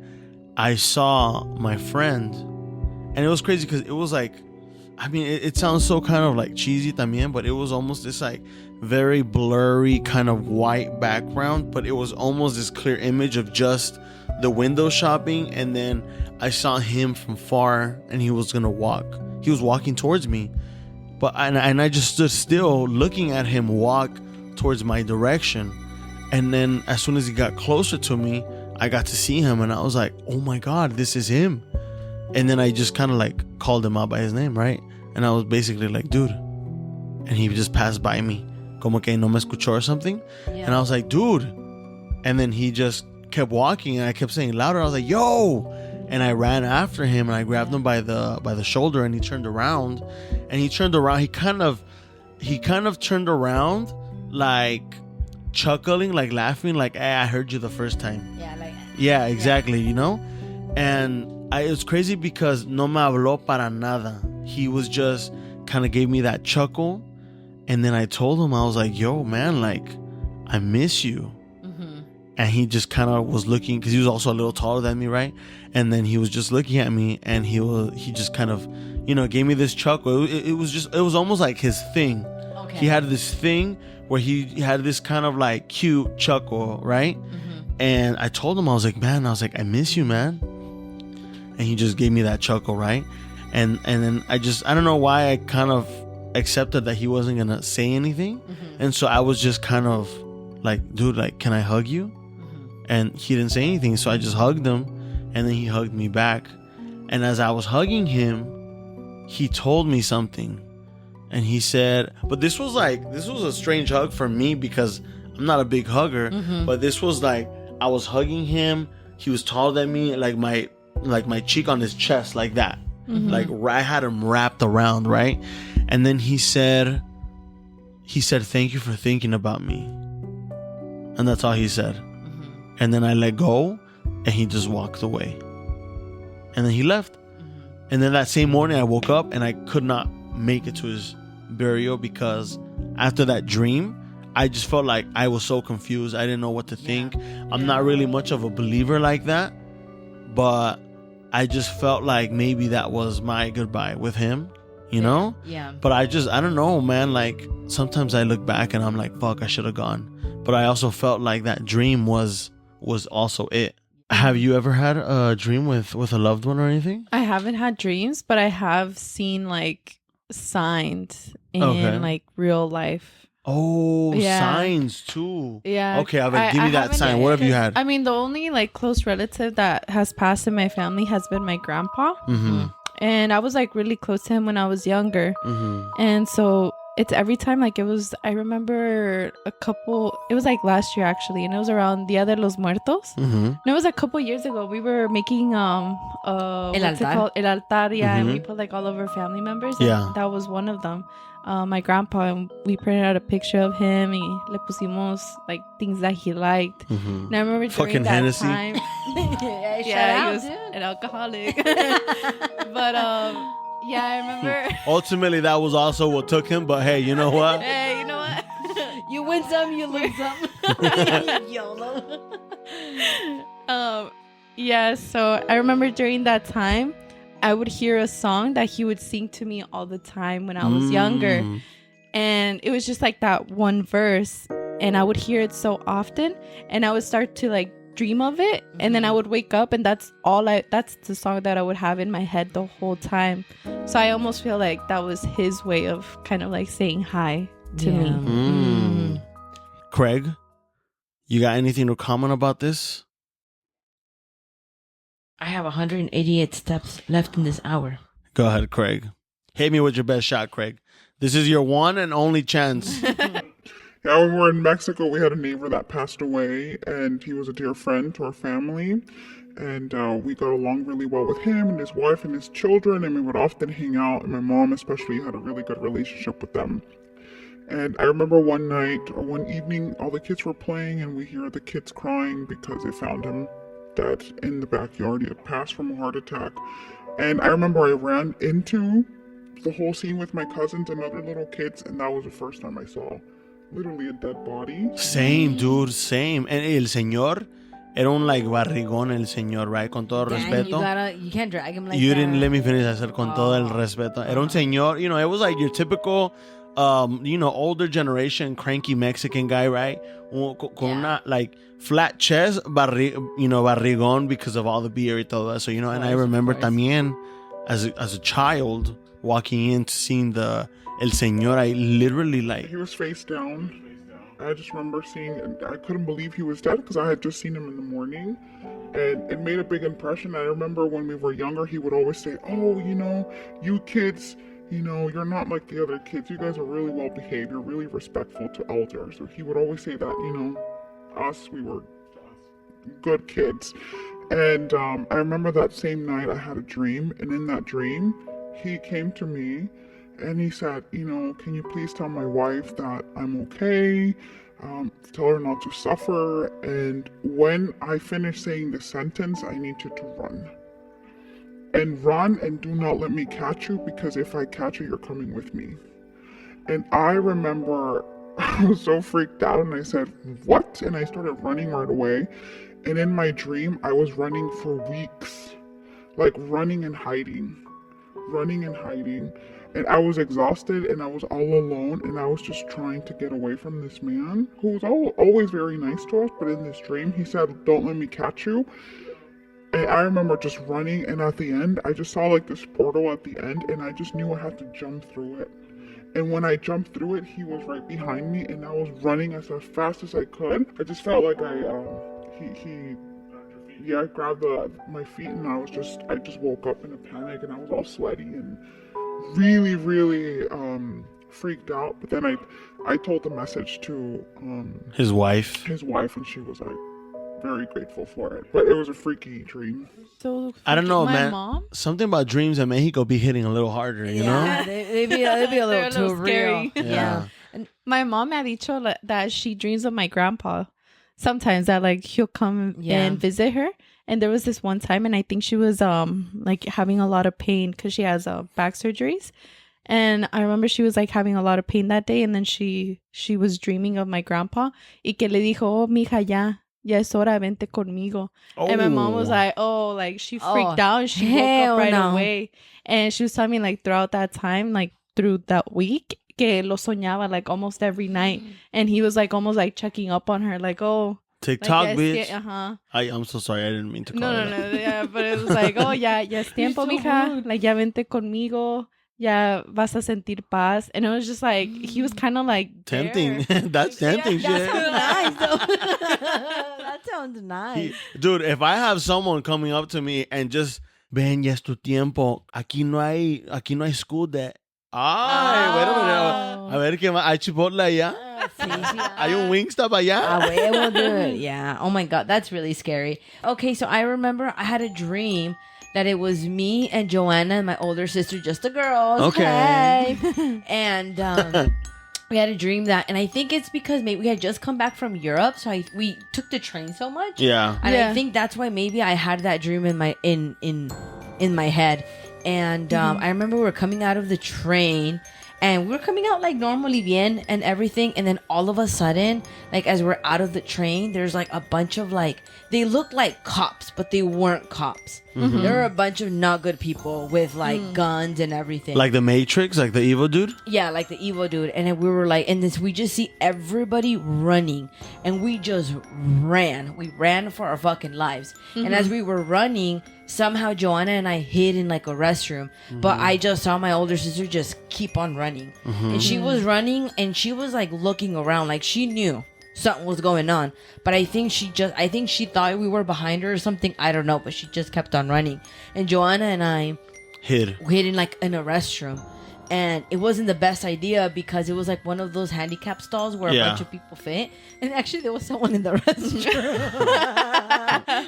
I saw my friend, and it was crazy because it was like, I mean, it sounds so kind of like cheesy también, but it was almost this like very blurry kind of white background, but it was almost this clear image of just the window shopping. And then I saw him from far, and he was walking towards me, and I just stood still looking at him walk towards my direction. And then as soon as he got closer to me, I got to see him, and I was like, oh my God, this is him. And then I just kind of like called him out by his name, right? And I was basically like, dude. And he just passed by me, como que no me escuchó or something. Yeah. And I was like, dude. And then he just kept walking, and I kept saying louder. I was like, yo. And I ran after him, and I grabbed him by the shoulder, and he turned around. And he turned around. He kind of turned around, like chuckling, like laughing, like, hey, I heard you the first time. Yeah. Like. Yeah, exactly, And it was crazy because no me habló para nada. He was just kind of gave me that chuckle. And then I told him, I was like, yo, man, like, I miss you. And he just kind of was looking, because he was also a little taller than me, right? And then he was just looking at me, and he just kind of, gave me this chuckle. It was almost like his thing. Okay. He had this thing where he had this kind of like cute chuckle, right? And I told him, I was like, I miss you, man. And he just gave me that chuckle, right? And then I don't know why I kind of accepted that he wasn't gonna say anything. And so I was just kind of like, dude, like, can I hug you? And he didn't say anything, so I just hugged him, and then he hugged me back. And as I was hugging him, he told me something. And he said, but this was a strange hug for me because I'm not a big hugger, but this was like, I was hugging him, he was taller than me, like my cheek on his chest, like that. Like I had him wrapped around, right? And then he said, thank you for thinking about me. And that's all he said. And then I let go, and he just walked away. And then he left. And then that same morning I woke up, and I could not make it to his burial because after that dream, I just felt like I was so confused. I didn't know what to think. I'm not really much of a believer like that, but I just felt like maybe that was my goodbye with him, you know? Yeah. But I don't know, man. Like, sometimes I look back and I'm like, fuck, I should have gone. But I also felt like that dream was also it. Have you ever had a dream with a loved one or anything? I haven't had dreams, but I have seen like signs in like real life. Oh, signs too. Yeah. Okay, give me that sign. What have you had? I mean, the only like close relative that has passed in my family has been my grandpa. Mm-hmm. And I was like really close to him when I was younger. Mm-hmm. And so it's every time like I remember it was like last year actually, and it was around Dia de los Muertos. Mm-hmm. And it was a couple years ago. We were making what's it altar. called? El altar, yeah, and we Mhm. put like all of our family members. And Yeah. that was one of them. My grandpa, and we printed out a picture of him and le pusimos like things that he liked. Mm-hmm. And I remember during Fucking that Hennessy. time, Shout he out, was dude. an alcoholic. But yeah, I remember. Ultimately, that was also what took him. But hey, you know what? Hey, you know what? You win some, you lose some. YOLO. Yeah, so I remember during that time, I would hear a song that he would sing to me all the time when I was younger. Mm. And it was just like that one verse. And I would hear it so often. And I would start to like dream of it. And then I would wake up and that's the song that I would have in my head the whole time. So I almost feel like that was his way of kind of like saying hi to me. Mm. Craig, you got anything to comment about this? I have 188 steps left in this hour. Go ahead, Craig. Hit me with your best shot, Craig. This is your one and only chance. Yeah, when we were in Mexico, we had a neighbor that passed away, and he was a dear friend to our family. And we got along really well with him and his wife and his children, and we would often hang out. And my mom especially had a really good relationship with them. And I remember one night or one evening, all the kids were playing, and we hear the kids crying because they found him dead in the backyard. He had passed from a heart attack. And I remember I ran into the whole scene with my cousins and other little kids, and that was the first time I saw literally a dead body. Same, dude, same. And el señor era un like barrigón, el señor, right? Con todo respeto. You can't drag him like You that. didn't let me finish. I said con todo el respeto. Era un señor, you know, it was like your typical, older generation cranky Mexican guy, right? Con una like flat chest, barrigón because of all the beer y todo eso, and I remember también as a child walking in to seeing el señor, I literally like... He was face down. I just remember seeing, and I couldn't believe he was dead because I had just seen him in the morning, and it made a big impression. I remember when we were younger, he would always say, "Oh, you kids, you're not like the other kids. You guys are really well behaved. You're really respectful to elders." So he would always say that, us, we were good kids. And I remember that same night I had a dream, and in that dream, he came to me and he said, "Can you please tell my wife that I'm okay? Tell her not to suffer. And when I finish saying the sentence, I need you to run. And run and do not let me catch you, because if I catch you, you're coming with me." And I remember I was so freaked out and I said, "What?" And I started running right away. And in my dream, I was running for weeks, like running and hiding. And I was exhausted and I was all alone, and I was just trying to get away from this man who was always very nice to us. But in this dream, he said, "Don't let me catch you." And I remember just running, and at the end, I just saw like this portal at the end, and I just knew I had to jump through it. And when I jumped through it, he was right behind me, and I was running as fast as I could. I just felt like he grabbed my feet, and I just woke up in a panic, and I was all sweaty and really, really freaked out. But then I told the message to his wife, and she was like very grateful for it. But it was a freaky dream. So I don't know, my man. mom, Something about dreams in Mexico be hitting a little harder, you know? Yeah, they'd be a They're little a too little scary. real. Yeah. my mom had dicho that she dreams of my grandpa. Sometimes that like he'll come and visit her. And there was this one time, and I think she was like having a lot of pain because she has back surgeries. And I remember she was like having a lot of pain that day, and then she was dreaming of my grandpa y que le dijo, oh, mija, ya es hora, vente conmigo. And my mom was like, oh, like she freaked out and she woke up right away. And she was telling me like throughout that time, like through that week, que lo soñaba like almost every night. And he was like almost like checking up on her, like, oh, TikTok, like, bitch. I'm so sorry. I didn't mean to call No, yeah, but it was like, oh, ya es tiempo, mija. Like, ya vente conmigo. Ya vas a sentir paz. And it was just like, he was kind of like tempting. That's tempting shit. That sounds nice, though. That sounds nice. Dude, if I have someone coming up to me and just, ven, ya es tu tiempo. Aquí no hay school that. Ay, wait a minute. A ver qué más. ¿Hay Chipotle allá? ¿Hay un Wingstop allá? Huevo, dude. Yeah. Oh my God. That's really scary. Okay, so I remember I had a dream that it was me and Joanna and my older sister, just the girls. Okay. Hey. And we had a dream that, and I think it's because maybe we had just come back from Europe, so we took the train so much. Yeah. And I think that's why maybe I had that dream in my in my head. And I remember we were coming out of the train, and we were coming out like normally bien and everything, and then all of a sudden, like as we're out of the train, there's like a bunch of like, they looked like cops, but they weren't cops. There were a bunch of not good people with like guns and everything. Like the Matrix, like the evil dude? Yeah, like the evil dude. And then we were like, and this, we just see everybody running, and we just ran. We ran for our fucking lives. And as we were running, somehow Joanna and I hid in like a restroom, but I just saw my older sister just keep on running. And she was running, and she was like looking around, like she knew something was going on, but I think she thought we were behind her or something. I don't know, but she just kept on running. And Joanna and I hid in like in a restroom, and it wasn't the best idea because it was like one of those handicap stalls where a bunch of people fit, and actually there was someone in the restroom.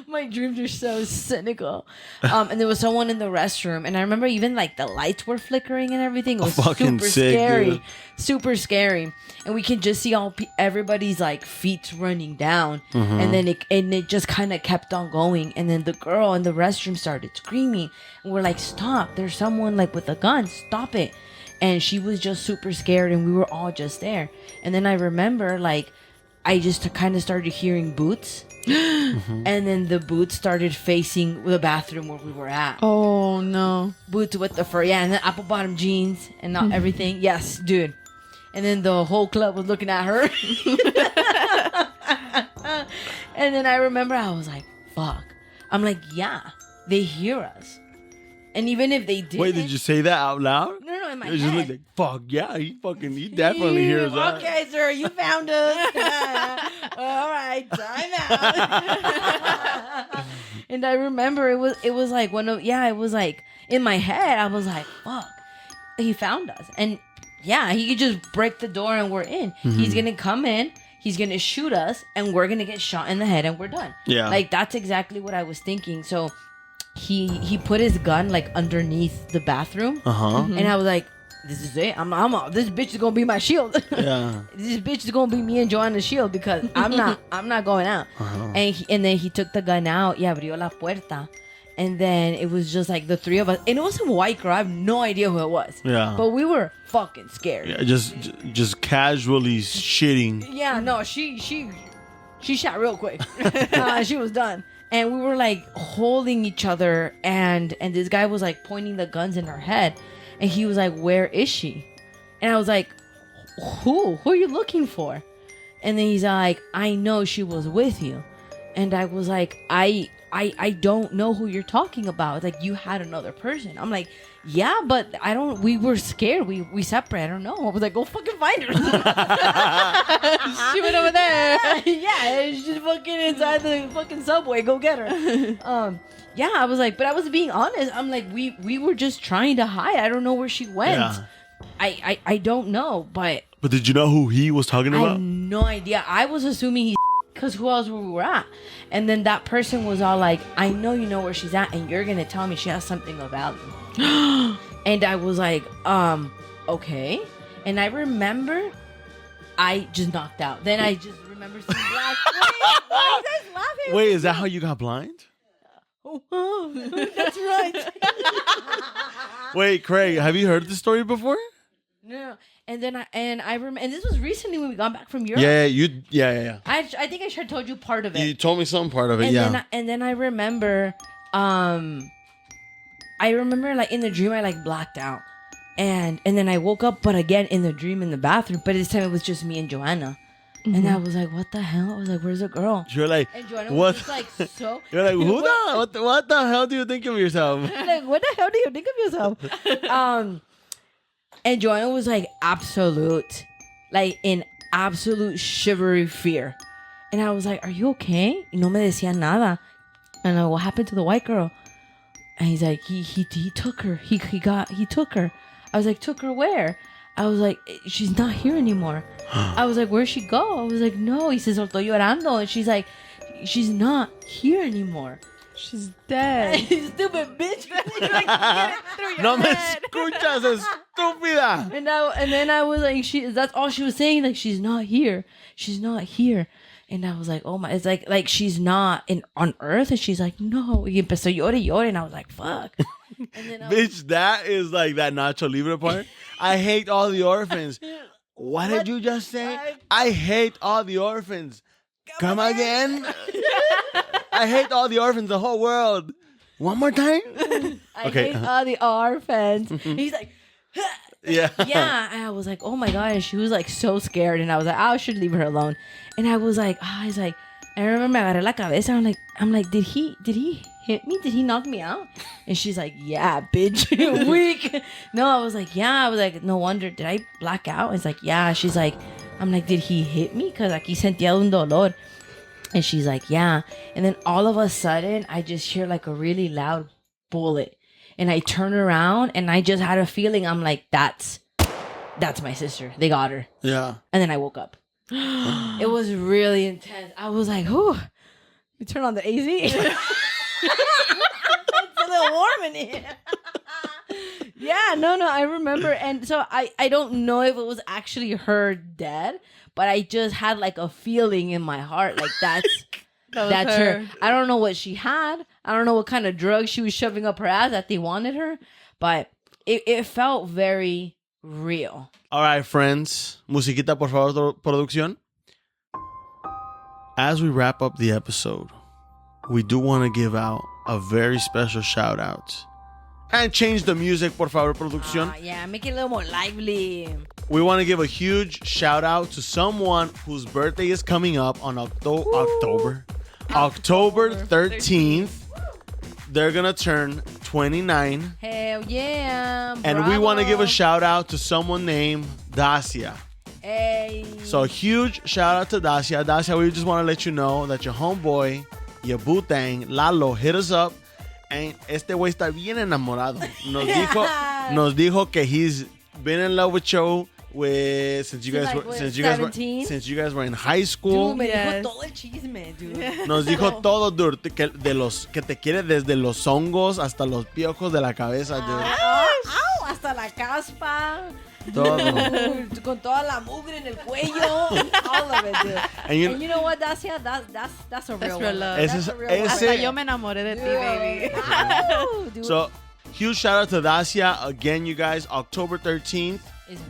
My dreams are so cynical. And there was someone in the restroom, and I remember even like the lights were flickering and everything. It was fucking super sick, scary, dude. super scary. And we can just see everybody's like feet running down, and then it just kind of kept on going. And then the girl in the restroom started screaming, and we're like, "Stop! There's someone like with a gun! Stop it!" And she was just super scared, and we were all just there. And then I remember like I just kind of started hearing boots. And then the boots started facing the bathroom where we were at. Oh no. Boots with the fur, and the apple bottom jeans and not everything. Yes, dude. And then the whole club was looking at her. And then I remember I was like, fuck. I'm like, yeah, they hear us. And even if they did. Wait, did you say that out loud? No, in my You just head. looked like, fuck, yeah, he definitely hears that. Okay, sir, you found us. All right, time out. And I remember it was like it was like in my head, I was like, fuck, he found us. And yeah, he could just break the door and we're in. He's going to come in, he's going to shoot us, and we're going to get shot in the head and we're done. Yeah. Like, that's exactly what I was thinking. So he put his gun like underneath the bathroom. And I was like, this is it. This bitch is going to be my shield. Yeah. This bitch is going to be me and Joanna's shield because I'm not going out. And then he took the gun out. Y abrió la puerta. And then it was just like the three of us. And it was some white girl. I have no idea who it was. Yeah. But we were fucking scared. Yeah, just casually shitting. Yeah, no, she shot real quick. She was done. And we were like holding each other, and this guy was like pointing the guns in her head, and he was like, "Where is she?" And I was like, Who are you looking for? And then he's like, "I know she was with you." And I was like, I don't know who you're talking about. Like, you had another person. I'm like, yeah, but we were scared. We separated. I don't know. I was like, go fucking find her. She went over there. Yeah, she's fucking inside the fucking subway. Go get her. Yeah, I was like, but I was being honest. I'm like, we were just trying to hide. I don't know where she went. Yeah. I don't know, but did you know who he was talking I about? have no idea. I was assuming he because who else were we at? And then that person was all like, I know you know where she's at, and you're gonna tell me she has something of value. And I was like, okay. And I remember I just knocked out. Then I just remember seeing black. Wait, why are you guys laughing? Wait, is that how you got blind? Oh, that's right. Wait, Craig, have you heard this story before? No. And then I remember, and this was recently when we got back from Europe. Yeah. I think I should have told you part of it. You told me some part of it, and then I remember, like in the dream I like blacked out, and then I woke up, but again in the dream in the bathroom, but this time it was just me and Joanna, and I was like, what the hell? I was like, where's the girl? You're like, And Joanna what? was just like, so. You're like, what the hell do you think of yourself? Like, what the hell do you think of yourself? And Joanna was like in absolute shivery fear. And I was like, are you okay? Y no me decía nada. And I'm like, what happened to the white girl? And he's like, he took her. He took her. I was like, took her where? I was like, she's not here anymore. I was like, where'd she go? I was like, no. He says, soltó llorando. And she's like, she's not here anymore. She's dead. Stupid bitch. Like, get it through your No me head. escuchas, estúpida. And then I was like, that's all she was saying. Like, she's not here. She's not here. And I was like, oh my, it's like she's not on Earth. And she's like, no. Y empezó llore. And I was like, fuck. And then Bitch, that is like that Nacho Libre part. I hate all the orphans. What did you just say? I hate all the orphans. Come again? I hate all the orphans, the whole world. One more time? I hate all the orphans. He's like, Yeah. yeah. And I was like, oh my God. And she was like so scared. And I was like, I should leave her alone. And I was like, he's like, I remember me agarré la cabeza. I'm like, did he hit me? Did he knock me out? And she's like, yeah, bitch. Weak. No, I was like, yeah. I was like, no wonder. Did I black out? It's like, yeah. She's like, I'm like, did he hit me? Because aquí sentía un dolor. And she's like, yeah. And then all of a sudden, I just hear like a really loud bullet. And I turn around and I just had a feeling. I'm like, that's my sister. They got her. Yeah. And then I woke up. It was really intense. I was like, "Whew." You turn on the AC. It's a little warm in here. Yeah, no, I remember. And so I don't know if it was actually her dead, but I just had like a feeling in my heart like that's her. I don't know what she had. I don't know what kind of drug she was shoving up her ass that they wanted her, but it felt very real. All right, friends. Musiquita, por favor, producción. As we wrap up the episode, we do want to give out a very special shout out. And change the music, por favor, producción. Yeah, make it a little more lively. We want to give a huge shout out to someone whose birthday is coming up on October 13th. They're going to turn 29. Hell yeah. And we want to give a shout out to someone named Dacia. Hey. So a huge shout out to Dacia. Dacia, we just want to let you know that your homeboy, your boo-tang, Lalo, hit us up. And este güey está bien enamorado. Nos dijo que he's been in love with you since you guys were in high school. Dude, me dijo todo el chisme, dude. Nos dijo todo, dude, que te quiere desde los hongos hasta los piojos de la cabeza, dude. Au, hasta la caspa. Todo. Dude, con toda la mugre en el cuello. All of it, dude. And you know what, Dacia? That's a real one. love. That's a real one. Hasta yo me enamoré de ti, baby. Ow, dude. So, huge shout out to Dacia. Again, you guys, October 13th.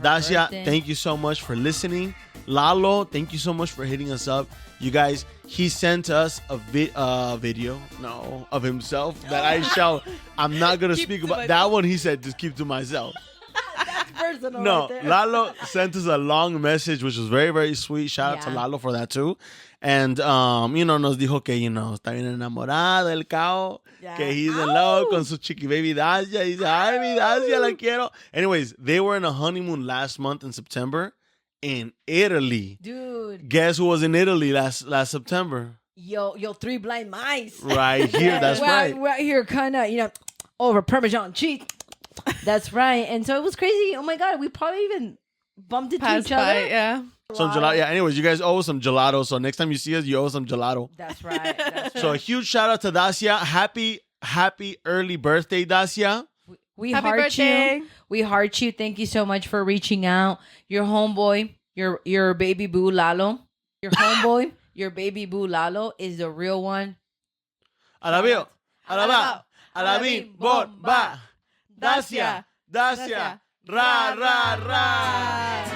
Dacia, thank you so much for listening. Lalo, thank you so much for hitting us up. You guys, he sent us a video of himself that I'm not going to speak about. That one he said, just keep to myself. That's personal. No, right there. Lalo sent us a long message, which was very, very sweet. Shout out to Lalo for that too. And, nos dijo que, está bien enamorado el cao. Yeah. Que he's in love con su chiqui baby Dacia. He said, ay, mi Dacia, la quiero. Anyways, they were in a honeymoon last month in September in Italy. Dude. Guess who was in Italy last September? Yo, three blind mice. Right here, that's right. We're out here kind of, over Parmesan cheese. That's right. And so it was crazy. Oh my God, we probably even bumped into each other. Yeah. Some gelato. Yeah, anyways, you guys owe us some gelato. So next time you see us, you owe us some gelato. That's right. So a huge shout out to Dacia. Happy early birthday, Dacia. We Happy heart birthday. you. We heart you. Thank you so much for reaching out. Your homeboy, your baby boo Lalo. Your homeboy, your baby boo Lalo is the real one. I love you. alabao, alabim, bon, ba. Dacia, Dacia, ra, ra, ra.